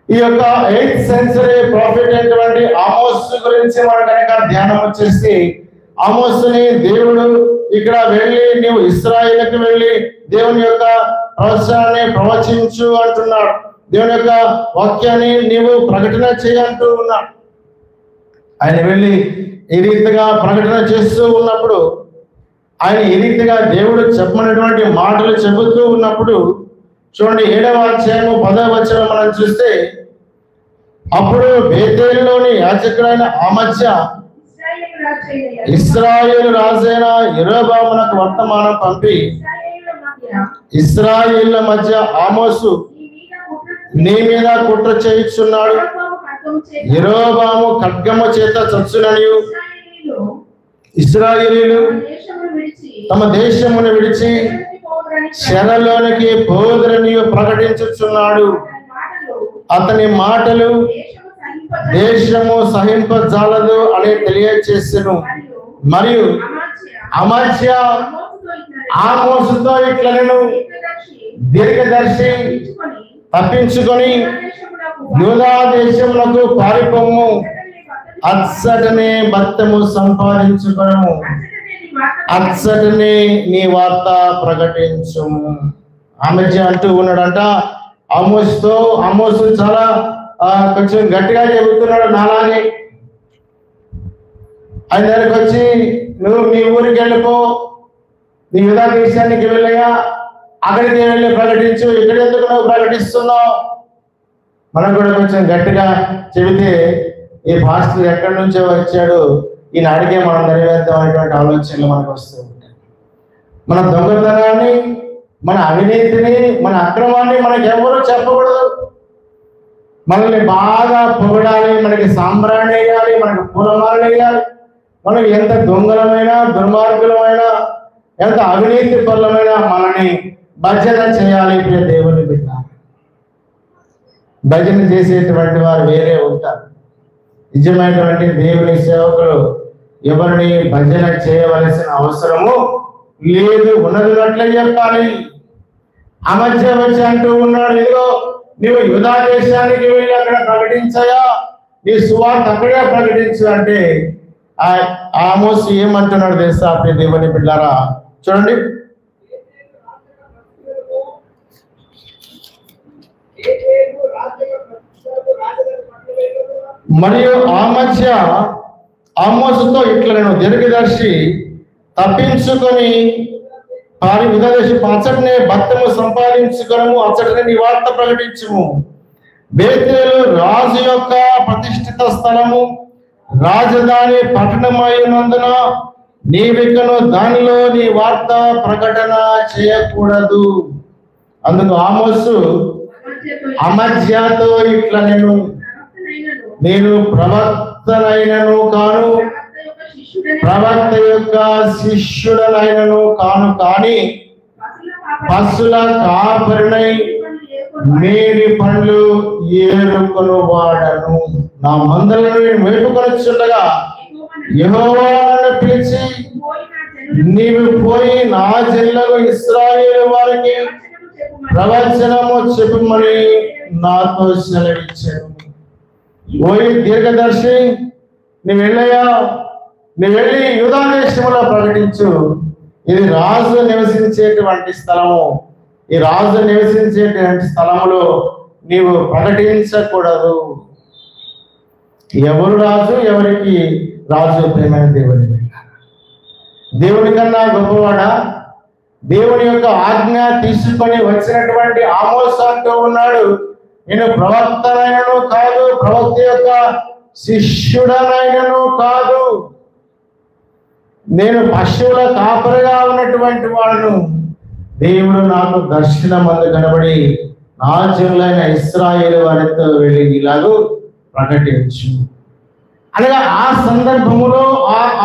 ఈ యొక్క 8th సెంచరీ ప్రాఫిట్ అయినటువంటి ఆమోసు గురించి మనం కనుక ధ్యానం వచ్చేసి, ఆమోసుని దేవుడు ఇక్కడ వెళ్ళి నీవు ఇశ్రాయేలుకి వెళ్ళి దేవుని యొక్క ప్రవచనాన్ని ప్రవచించు అంటున్నాడు. దేవుని యొక్క వాక్యాన్ని నీవు ప్రకటన చేయంటూ ఉన్నాడు. ఆయన వెళ్ళి ఈ రీతిగా ప్రకటన చేస్తూ ఉన్నప్పుడు, ఆయన ఈ రీతిగా దేవుడు చెప్పినటువంటి మాటలు చెబుతూ ఉన్నప్పుడు చూడండి 7వ అధ్యాయము 10వ వచనం మనం చూస్తే, అప్పుడు బేతేలులోని యాజకుడైన అమజ్య ఇశ్రాయేలు రాజైన యెరోబామునకు వర్తమానం పంపి, ఇశ్రాయేళ్ల మధ్య ఆమోసు నీ మీద కుట్ర చేయుచున్నాడు, యెరోబాము ఖడ్గము చేత చచ్చుననియు ఇశ్రాయేలీయులు తమ దేశమును విడిచి చెరలోనికి పోదురని ప్రకటించుచున్నాడు. అతని మాటలు దేశము సహింపజాలదు అని తెలియచేసెను. మరియు అమధ్య ఆమోసుతో ఇట్లనెను, దీర్ఘదర్శి తప్పించుకొని యూదా దేశములకు పారిపోము, అచ్చటనే భక్తము సంపాదించుకొనము, అచ్చటనే నీ వార్త ప్రకటించుము. అమధ్య అంటూ ఉన్నాడంట. ఆమోసు చాలా కొంచెం గట్టిగా చెబుతున్నాడు. నాలాగే ఆయన దగ్గరికి వచ్చి, నువ్వు నీ ఊరికి వెళ్ళిపో, నీ యూదా దేశానికి వెళ్ళయా, అక్కడికి వెళ్ళి ప్రకటించు, ఇక్కడ ఎందుకు నువ్వు ప్రకటిస్తున్నావు? మనం కూడా కొంచెం గట్టిగా చెబితే ఈ పాస్టర్ ఎక్కడి నుంచో వచ్చాడు, ఈయన అడిగే మనం నెరవేర్దాం అనేటువంటి ఆలోచనలు మనకు వస్తూ ఉంటాయి. మన దొంగతనాన్ని, మన అవినీతిని, మన అక్రమాన్ని మనకి ఎవరు చెప్పకూడదు. మనల్ని బాగా పొగడాలి, మనకి సాంబ్రాణి వేయాలి, మనకి పూలమాలు వేయాలి. మనం ఎంత దొంగలమైనా, దుర్మార్గులమైనా, ఎంత అవినీతి పరులమైనా మనని భజన చేయాలి. ప్రియ దేవుని బిడ్డ, భజన చేసేటువంటి వారు వేరే ఉంటారు. నిజమైనటువంటి దేవుని సేవకులు ఎవరిని భజన చేయవలసిన అవసరము లేదు, ఉన్నదినట్లే చెప్పాలి. అమధ్య వచ్చి అంటూ ఉన్నాడు, ఇదిగో నీవు యూదా దేశానికి వెళ్ళి అక్కడ ప్రకటించయా, నీ సువార్త అక్కడే ప్రకటించు అంటే ఆమోసు ఏమంటున్నాడు తెలుసా? ప్రియ దేవుని బిడ్డారా, చూడండి. మరియు అమధ్య ఆమోసుతో ఇట్లనెను, దీర్ఘదర్శి తప్పించుకొని అచ్చటనే భక్తము సంపాదించుకొనము, అచ్చటనే నీ వార్త ప్రకటించుము. బేతేలు రాజు యొక్క ప్రతిష్ఠిత స్థలము, రాజధాని పట్టణమైనందున నీవికను దానిలో నీ వార్త ప్రకటన చేయకూడదు. అందుకు ఆమోసు అమధ్యతో ఇట్లనెను, నేను ప్రవక్తనైనను కాను, ప్రవక్త యొక్క శిష్యుడనైనను కాను, కానీ పశుల కాపరినై మేడి పండ్లు ఏరుకొను వాడను. నా మందలను నేను మేపుకొనిచుండగా యెహోవా నన్ను పిలిచి, నీవు పోయి నా జనులకు ఇశ్రాయేలు వారికి ప్రవచనము చెప్పుమని నాతో సెలవిచ్చాను. పోయి దీర్ఘదర్శి, నువ్వు వెళ్ళయ్యా, నువ్వు వెళ్ళి యూదా దేశంలో ప్రకటించు. ఇది రాజు నివసించేటువంటి స్థలము. ఈ రాజు నివసించేటువంటి స్థలములో నీవు ప్రకటించకూడదు. ఎవరు రాజు, ఎవరికి రాజు? ప్రేమైన దేవుని దేవుని కన్నా గొప్పవాడా? దేవుని యొక్క ఆజ్ఞ తీసుకొని వచ్చినటువంటి ఆమోసు అంటూ ఉన్నాడు, నేను ప్రవక్తనైనను కాదు, ప్రవక్త యొక్క శిష్యుడనైనను కాదు, నేను పశువుల కాపరిగా ఉన్నటువంటి వాడును. దేవుడు నాకు దర్శనమందు కనబడి నా జనులైన ఇశ్రాయేలు వారితో వెళ్ళి ఇలాగూ ప్రకటించు అనగా, ఆ సందర్భములో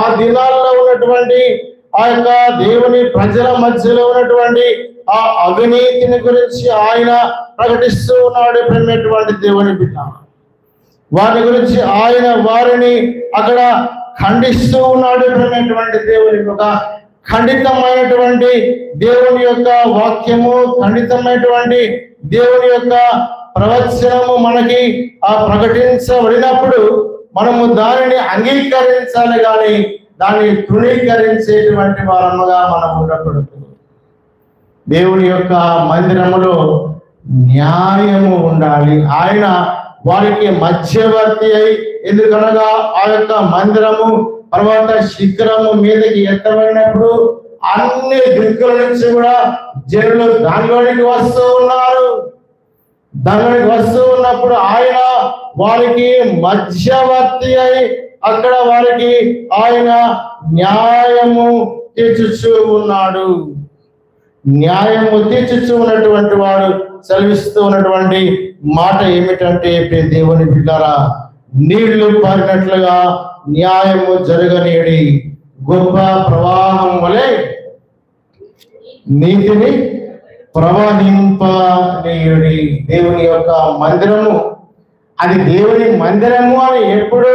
ఆ దినాల్లో ఉన్నటువంటి ఆ యొక్క దేవుని ప్రజల మధ్యలో ఉన్నటువంటి ఆ అవినీతిని గురించి ఆయన ప్రకటిస్తూ ఉన్నాడు. ప్రేమటువంటి దేవుని బిడ్డ, వారి గురించి ఆయన వారిని అక్కడ ఖండిస్తూ ఉన్నాడు. ప్రేమటువంటి దేవుని ఒక ఖండితమైనటువంటి దేవుని యొక్క వాక్యము, ఖండితమైనటువంటి దేవుని యొక్క ప్రవచనము మనకి ప్రకటించబడినప్పుడు మనము దానిని అంగీకరించాలి, కానీ దాన్ని తృణీకరించేటువంటి వారముగా మనం ఉండకూడదు. దేవుని యొక్క మందిరములో న్యాయము ఉండాలి. ఆయన వారికి మధ్యవర్తి అయి, ఎందుకనగా ఆ యొక్క మందిరము పర్వత శిఖరము మీదకి ఎత్తబడినప్పుడు అన్ని దిక్కుల నుంచి కూడా జనులు దానిలోనికి వస్తూ ఉన్నారు. దానిలోనికి వస్తూ ఉన్నప్పుడు ఆయన వారికి మధ్యవర్తి అయి అక్కడ వారికి ఆయన న్యాయము తీర్చుచూ ఉన్నాడు. న్యాయము తీర్చుచూ ఉన్నటువంటి వాడు సెలవిస్తూ ఉన్నటువంటి మాట ఏమిటంటే, దేవుని బిడ్డారా, నీళ్లు పారినట్లుగా న్యాయము జరగనీయడి, గొప్ప ప్రవాహం వలె నీతిని ప్రవహింపనీయుడి. దేవుని యొక్క మందిరము, అది దేవుని మందిరము అని ఎప్పుడు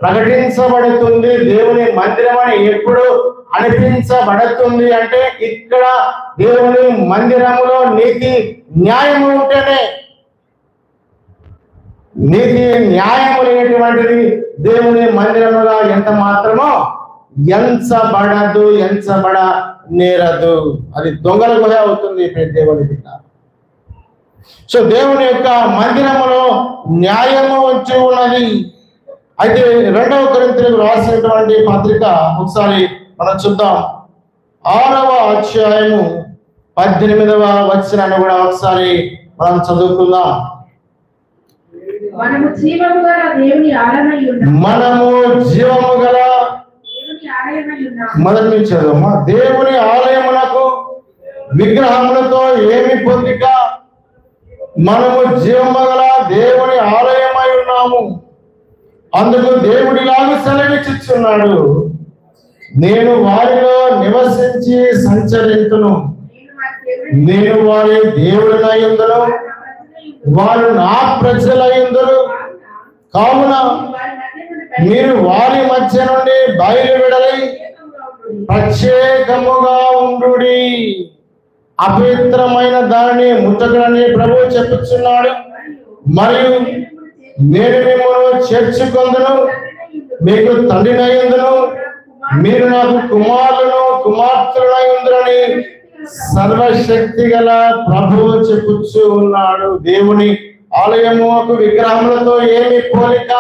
ప్రకటించబడుతుంది, దేవుని మందిరం అని ఎప్పుడు అనిపించబడుతుంది అంటే ఇక్కడ దేవుని మందిరములో నీతి న్యాయము ఉంటేనే. నీతి న్యాయము లేనటువంటిది దేవుని మందిరముగా ఎంత మాత్రమో ఎంచబడదు, ఎంచబడ నేరదు. అది దొంగల గుహ అవుతుంది దేవుని బిడ్డ. సో దేవుని యొక్క మందిరములో న్యాయము వచ్చి ఉన్నది. అయితే 2వ కొరింథీయులకు రాసినటువంటి పత్రిక ఒకసారి మనం చూద్దాం. 6వ అధ్యాయము 18వ వచనాన్ని కూడా ఒకసారి మనం చదువుకుందాం. మనము జీవము గల దేవుని ఆలయమై ఉన్నాము. మొదటి నుంచి చదువమ్మా. దేవుని ఆలయమునకు విగ్రహములతో ఏమి పొందిక? మనము జీవము గల దేవుని ఆలయమై ఉన్నాము. అందుకు దేవుడిలాగా సెలవిచ్చుచున్నాడు, నేను వారిలో నివసించి సంచరింతును, నేను వారి దేవుడినయుందును, వారు నా ప్రజలయుందురు. కావున మీరు వారి మధ్య నుండి బయలువెడలి ప్రత్యేకముగా ఉండుడి, అపవిత్రమైన దానిని ముట్టకుడని ప్రభువు చెప్పుచున్నాడు. మరియు నేను మిమ్మల్ని చేర్చుకొందును, మీకు తండ్రినయుందును, మీరు నాకు కుమారులను కుమార్తెలయుందురని సర్వశక్తి గల ప్రభువు చెప్పుచూ ఉన్నాడు. దేవుని ఆలయముకు విగ్రహములతో ఏమి పోలిక?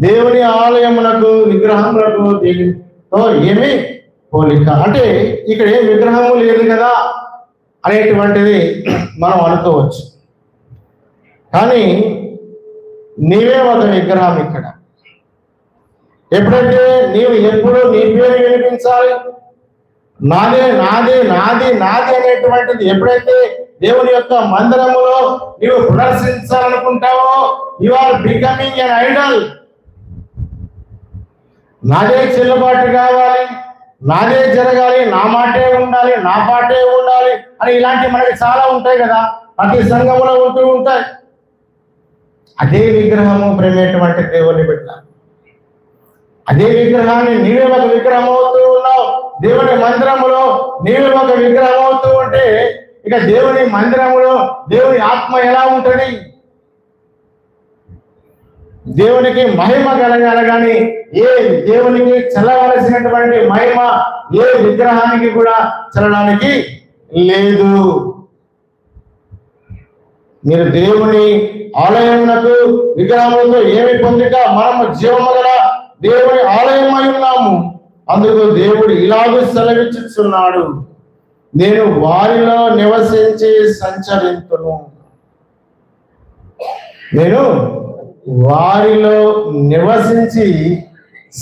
దేవుని ఆలయమునకు విగ్రహములకు దీనితో ఏమి పోలిక? అంటే ఇక్కడ ఏ విగ్రహము లేదు కదా అనేటువంటిది మనం అనుకోవచ్చు. కానీ నీవే ఒక విగ్రహం. ఇక్కడ ఎప్పుడైతే నీవు ఎప్పుడు నీ పేరు వినిపించాలి, నాదే నాదే నాది నాది అనేటువంటిది ఎప్పుడైతే దేవుని యొక్క మందిరములో నీవు ప్రదర్శించాలనుకుంటావో, you are becoming an idol. నాదే చెల్లుబాటు కావాలి, నాదే జరగాలి, నా మాటే ఉండాలి, నా పాటే ఉండాలి అని ఇలాంటి మనకి చాలా ఉంటాయి కదా, ప్రతి సంఘములో ఉంటూ ఉంటాయి. అదే విగ్రహము ప్రేమేటువంటి దేవుని బిడ్డ. అదే విగ్రహాన్ని నీవే ఒక విగ్రహం అవుతూ ఉన్నావు. దేవుని మందిరములో నీవే ఒక విగ్రహం అవుతూ ఉంటే ఇక దేవుని మందిరములో దేవుని ఆత్మ ఎలా ఉంటుంది? దేవునికి మహిమ కలగాలి, కానీ ఏ దేవునికి చెల్లవలసినటువంటి మహిమ ఏ విగ్రహానికి కూడా చెల్లడానికి లేదు. మీరు దేవుని ఆలయమునకు విగ్రహములతో ఏమి పొందిక? మనము జీవము గల దేవుని ఆలయమై ఉన్నాము. అందుకు దేవుడు ఇలాగూ సెలవిచ్చుచున్నాడు, నేను వారిలో నివసించి సంచరింతును. నేను వారిలో నివసించి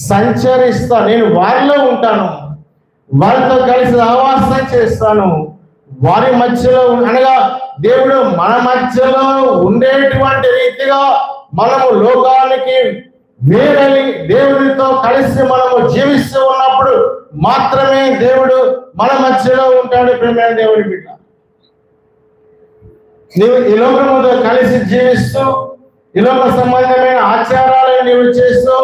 సంచరిస్తా, నేను వారిలో ఉంటాను, వారితో కలిసి ఆవాసం చేస్తాను, వారి మధ్యలో అనగా దేవుడు మన మధ్యలో ఉండేటువంటి రీతిగా మనము లోకానికి వేరని దేవుడితో కలిసి మనము జీవిస్తూ ఉన్నప్పుడు మాత్రమే దేవుడు మన మధ్యలో ఉంటాడు. ప్రేమైన దేవుడి బిడ్డ, నీవు ఈ లోకముతో కలిసి జీవిస్తూ ఈ లోక సంబంధమైన ఆచారాలను నీవు చేస్తూ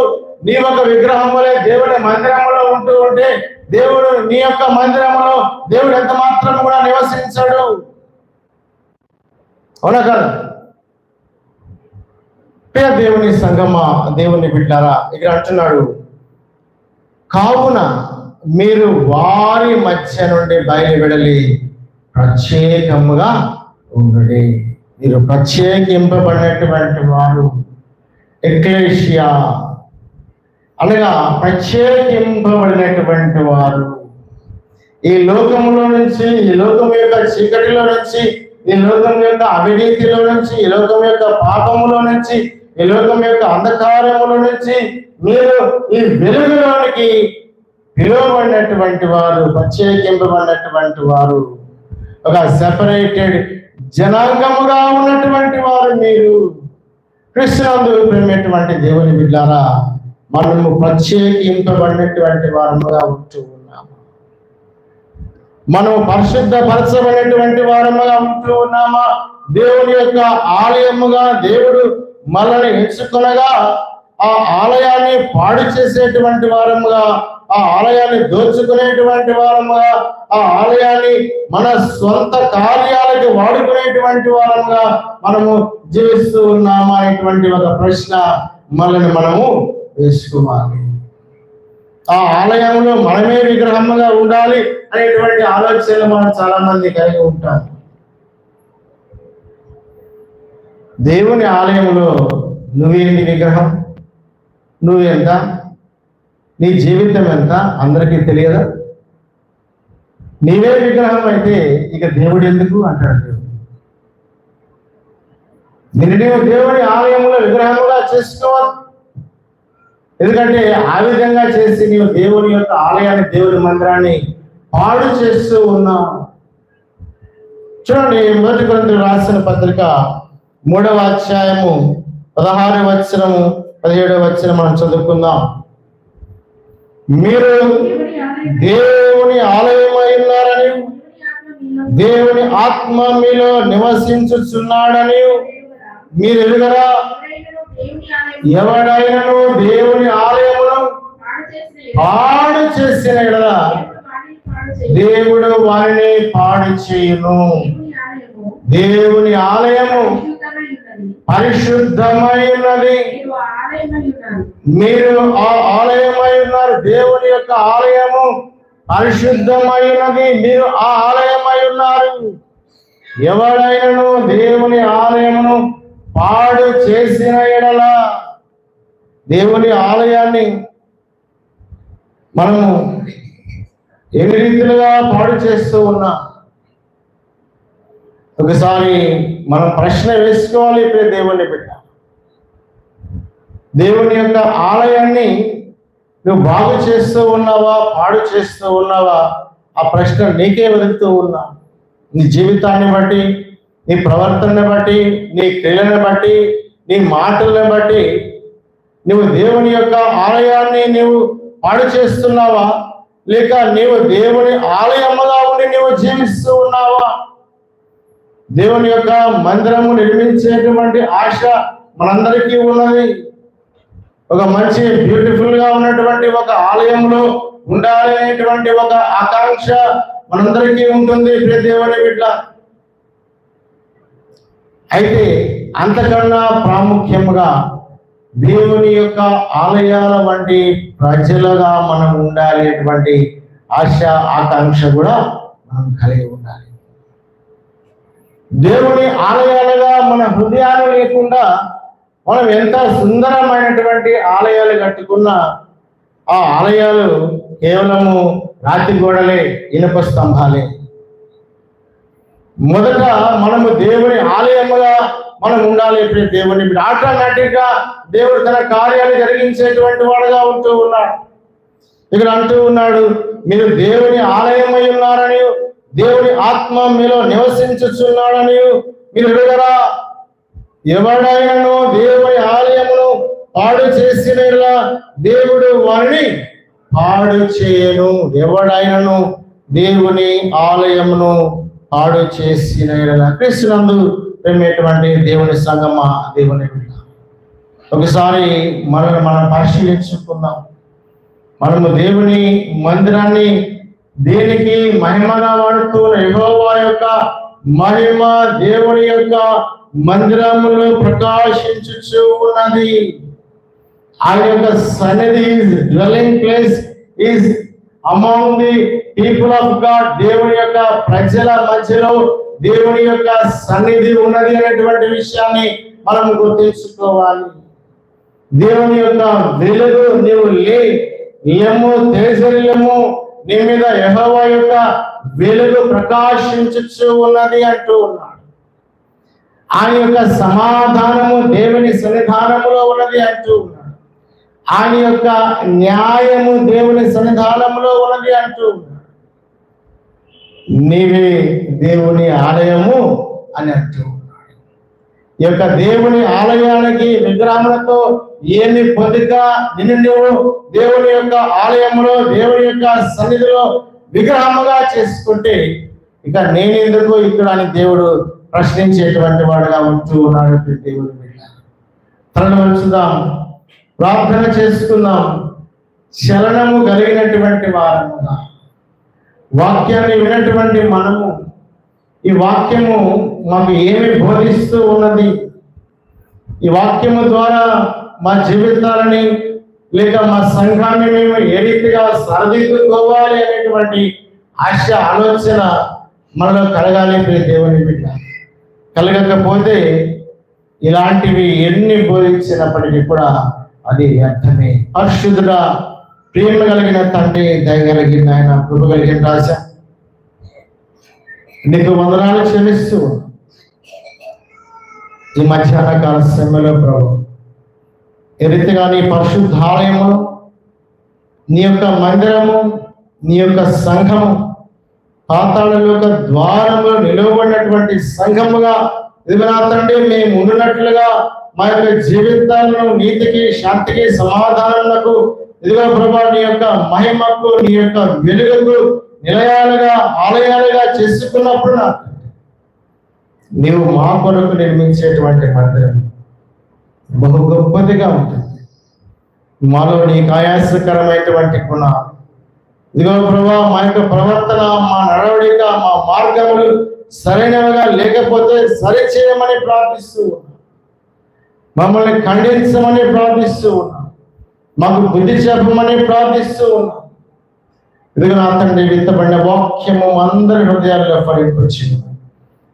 నీ ఒక విగ్రహం వలె దేవుడి మందిరంలో ఉంటూ ఉంటే దేవుడు నీ యొక్క మందిరంలో దేవుడు ఎంత మాత్రం కూడా నివసించాడు. అవునా కదా? దేవుని సంగమా, దేవుని బిడ్డారా, ఇక్కడ అంటున్నాడు, కావున మీరు వారి మధ్య నుండి బయలువెడలి ప్రత్యేకముగా ఉండుడి. మీరు ప్రత్యేకింపబడినటువంటి వారు, ఎక్లేషియా అనగా ప్రత్యేకింపబడినటువంటి వారు. ఈ లోకములో నుంచి, ఈ లోకం యొక్క చీకటిలో నుంచి, ఈ లోకం యొక్క అవినీతిలో నుంచి, ఈ లోకం యొక్క పాపములో నుంచి, ఈ లోకం యొక్క అంధకారముల నుంచి మీరు ఈ వెలుగులోనికి పిలువబడినటువంటి వారు, ప్రత్యేకింపబడినటువంటి వారు, ఒక సెపరేటెడ్ జనాంగముగా ఉన్నటువంటి వారు మీరు. కృష్ణునందు ప్రేమటువంటి దేవుని బిడ్డారా, మనము ప్రత్యేకింపబడినటువంటి వారముగా ఉంటూ ఉన్నాము. మనము పరిశుద్ధపరచబడినటువంటి వారముగా ఉంటూ ఉన్నామా? దేవుని యొక్క ఆలయముగా దేవుడు మనల్ని ఎంచుకొనగా ఆ ఆలయాన్ని పాడు చేసేటువంటి వారముగా, ఆ ఆలయాన్ని దోచుకునేటువంటి వారముగా, ఆ ఆలయాన్ని మన స్వంత కార్యాలకు వాడుకునేటువంటి వారముగా మనము జీవిస్తూ ఉన్నామా అనేటువంటి ఒక ప్రశ్న మనల్ని మనము వేసుకోవాలి. ఆ ఆలయంలో మనమే విగ్రహముగా ఉండాలి అనేటువంటి ఆలోచనలు మనం చాలా మంది కలిగి ఉంటారు. దేవుని ఆలయంలో నువ్వేంటి విగ్రహం? నువ్వెంత? నీ జీవితం ఎంత? అందరికీ తెలియదా? నీవే విగ్రహం అయితే ఇక దేవుడు ఎందుకు అంటాడు. నీవు దేవుని ఆలయంలో విగ్రహముగా చేసుకోవాలి. ఎందుకంటే ఆ విధంగా చేసి నీవు దేవుని యొక్క ఆలయాన్ని, దేవుని మందిరాన్ని పాడు చేస్తూ ఉన్నావు. చూడండి, 1 కొరింథీయులకు రాసిన పత్రిక 3వ అధ్యాయము 16వ వచనము 17వ వచనం మనం చదువుకుందాం. మీరు దేవుని ఆలయమై ఉన్నారని, దేవుని ఆత్మ మీలో నివసించుచున్నాడని మీరు ఎరుగరా? ఎవడైనను దేవుని ఆలయమును పాడు చేసిన యెడల దేవుడు వారిని పాడు చేయును. దేవుని ఆలయము పరిశుద్ధమై ఉన్నది, మీరు ఆ ఆలయమై ఉన్నారు. దేవుని యొక్క ఆలయము పరిశుద్ధమై ఉన్నది, మీరు ఆ ఆలయమై ఉన్నారు. ఎవడైనను దేవుని ఆలయమును పాడు చేసిన యెడల, దేవుని ఆలయాన్ని మనము ఎన్ని రీతిలుగా పాడు చేస్తూ ఉన్నాం. ఒకసారి మనం ప్రశ్న వేసుకోవాలి. ఇప్పుడు దేవుని బిడ్డ, దేవుని యొక్క ఆలయాన్ని నువ్వు బాగు చేస్తూ ఉన్నావా, పాడు చేస్తూ ఉన్నావా? ఆ ప్రశ్న నీకే వెతుకుతూ ఉన్నా. నీ జీవితాన్ని బట్టి, నీ ప్రవర్తనని బట్టి, నీ క్రియలను బట్టి, నీ మాటలను బట్టి నువ్వు దేవుని యొక్క ఆలయాన్ని నీవు పాడు చేస్తున్నావా, లేక నీవు దేవుని ఆలయముగా ఉండి నీవు జీవిస్తూ ఉన్నావా? దేవుని యొక్క మందిరము నిర్మించేటువంటి ఆశ మనందరికీ ఉన్నది. ఒక మంచి బ్యూటిఫుల్ గా ఉన్నటువంటి ఒక ఆలయంలో ఉండాలి అనేటువంటి ఒక ఆకాంక్ష మనందరికీ ఉంటుంది. దేవుని బిడ్డ, అయితే అంతకన్నా ప్రాముఖ్యంగా దేవుని యొక్క ఆలయాల వంటి ప్రజలుగా మనం ఉండాలి అనేటువంటి ఆశ, ఆకాంక్ష కూడా మనం కలిగి ఉండాలి. దేవుని ఆలయాలుగా మన హృదయాలు లేకుండా మనం ఎంత సుందరమైనటువంటి ఆలయాలు కట్టుకున్నా ఆ ఆలయాలు కేవలము రాతి గోడలే, ఇనుప స్తంభాలే. మొదట మనము దేవుని ఆలయముగా మనం ఉండాలి. దేవుని ఆటోమేటిక్ గా దేవుడు తన కార్యాలు జరిగించేటువంటి వాడుగా ఉంటూ ఉన్నాడు. ఇక్కడ అంటూ ఉన్నాడు, మీరు దేవుని ఆలయమై ఉన్నారని, దేవుని ఆత్మ మీలో నివసించుచున్నాడని మీరు ఎరుగరా? ఎవడైనను దేవుని ఆలయమును పాడు చేసిన దేవుడు వారిని పాడు చేయను. ఎవడైనను దేవుని ఆలయమును పాడు చేసిన క్రీస్తునందు ప్రేమేటువంటి దేవుని సంగమా, దేవుని బిడ్డ, ఒకసారి మనల్ని మనం పరిశీలించుకుందాం. మనము దేవుని మందిరాన్ని దేనికి మహిమగా వాడుతూ, యెహోవా యొక్క మహిమ దేవుని యొక్క మందిరములో ప్రకాశించుచు ఉన్నది. ఆయన యొక్క సన్నిధి, dwelling place is among the people of God. దేవుని యొక్క ప్రజల మధ్యలో దేవుని యొక్క సన్నిధి ఉన్నది అనేటువంటి విషయాన్ని మనం గుర్తించుకోవాలి. దేవుని యొక్క వెలుగు నీవు లేము, తేజరిల్లము, నీ మీద యెహోవా యొక్క వెలుగు ప్రకాశించుచు ఉన్నది అంటూ ఉన్నాడు. ఆయన యొక్క సమాధానము దేవుని సన్నిధానములో ఉన్నది అంటూ ఉన్నాడు. ఆయన యొక్క న్యాయము దేవుని సన్నిధానములో ఉన్నది అంటూ ఉన్నాడు. నీవే దేవుని ఆలయము అని అంటూ ఉన్నాడు. ఈ యొక్క దేవుని ఆలయానికి విగ్రహములతో ఏమి పొందిక నిన్ను నువ్వు దేవుని యొక్క ఆలయంలో దేవుని యొక్క సన్నిధిలో విగ్రహముగా చేసుకుంటే ఇక నేనెందుకు ఇక్కడ అని దేవుడు ప్రశ్నించేటువంటి వాడుగా ఉంటూ ఉన్నాడు. దేవుడు తనను ఉంచుదాం, ప్రార్థన చేసుకుందాం. చలనము కలిగినటువంటి వారముగా వాక్యాన్ని వినటువంటి మనము ఈ వాక్యము మాకు ఏమి బోధిస్తూ ఉన్నది, ఈ వాక్యము ద్వారా మా జీవితాలని లేక మా సంఘాన్ని మేము ఏ రీతిగా సరిదిద్దుకోవాలి అనేటువంటి ఆశ ఆలోచన మనలో కలగాలి. దేవుని బిడ్డ కలగకపోతే ఇలాంటివి ఎన్ని బోధించినప్పటికీ కూడా అది వ్యర్థమే. పరిశుద్ధుడా, ప్రేమ కలిగిన తండ్రి, దయ కలిగిన ఆయన, కృప కలిగిన రాజా, నీకు వందనాలు చెల్లిస్తూ ఈ మధ్యాహ్న కాల సమయంలో ప్రభు ఏ రీతిగా నీ పరిశుద్ధాలయము, నీ యొక్క మందిరము, నీ యొక్క సంఘము పాతాళ యొక్క ద్వారములో నిలవబడినటువంటి సంఘముగా ఇదిగో తండ్రి మేము ఉండినట్లుగా మా యొక్క జీవితాలను నీతికి, శాంతికి, సమాధానాలకు ఇదిగో ప్రభా నీ యొక్క మహిమకు, నీ యొక్క వెలుగుకు నిలయాలుగా ఆలయాలుగా చేసుకున్నప్పుడు నీవు మా కొరకు నిర్మించేటువంటి మందిరం బహు గొప్పదిగా ఉంటుంది. మాలో నీకు ఆయాసకరమైనటువంటి గుణాలు ఇదిగో ప్రభా మా యొక్క ప్రవర్తన, మా నడవడిక, మా మార్గములు సరైనవిగా లేకపోతే సరిచేయమని ప్రార్థిస్తూ ఉన్నాం. మమ్మల్ని ఖండించమని ప్రార్థిస్తూ ఉన్నాం. మాకు బుద్ధి చెప్పమని ప్రార్థిస్తూ ఉన్నాం. ఇదిగో నా తండ్రి విత్తబడిన వాక్యము అందరి హృదయాల్లో ఫలింపొచ్చింది.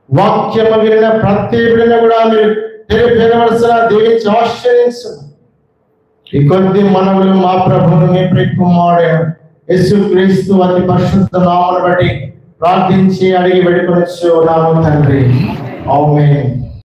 వాక్యము వినిన ప్రతి బిడ్డను కూడా మీరు తెలియవలసిన దీవించి ఆశ్రయించు. ఈ కొద్ది మనవులు మా ప్రభువును మీ ప్రియ కుమారుడైన యేసుక్రీస్తు అతి పరిశుద్ధ నామమును బట్టి ప్రార్థించి అడిగి వేడుకొనుచు ఉన్నాము తండ్రి. ఆమేన్.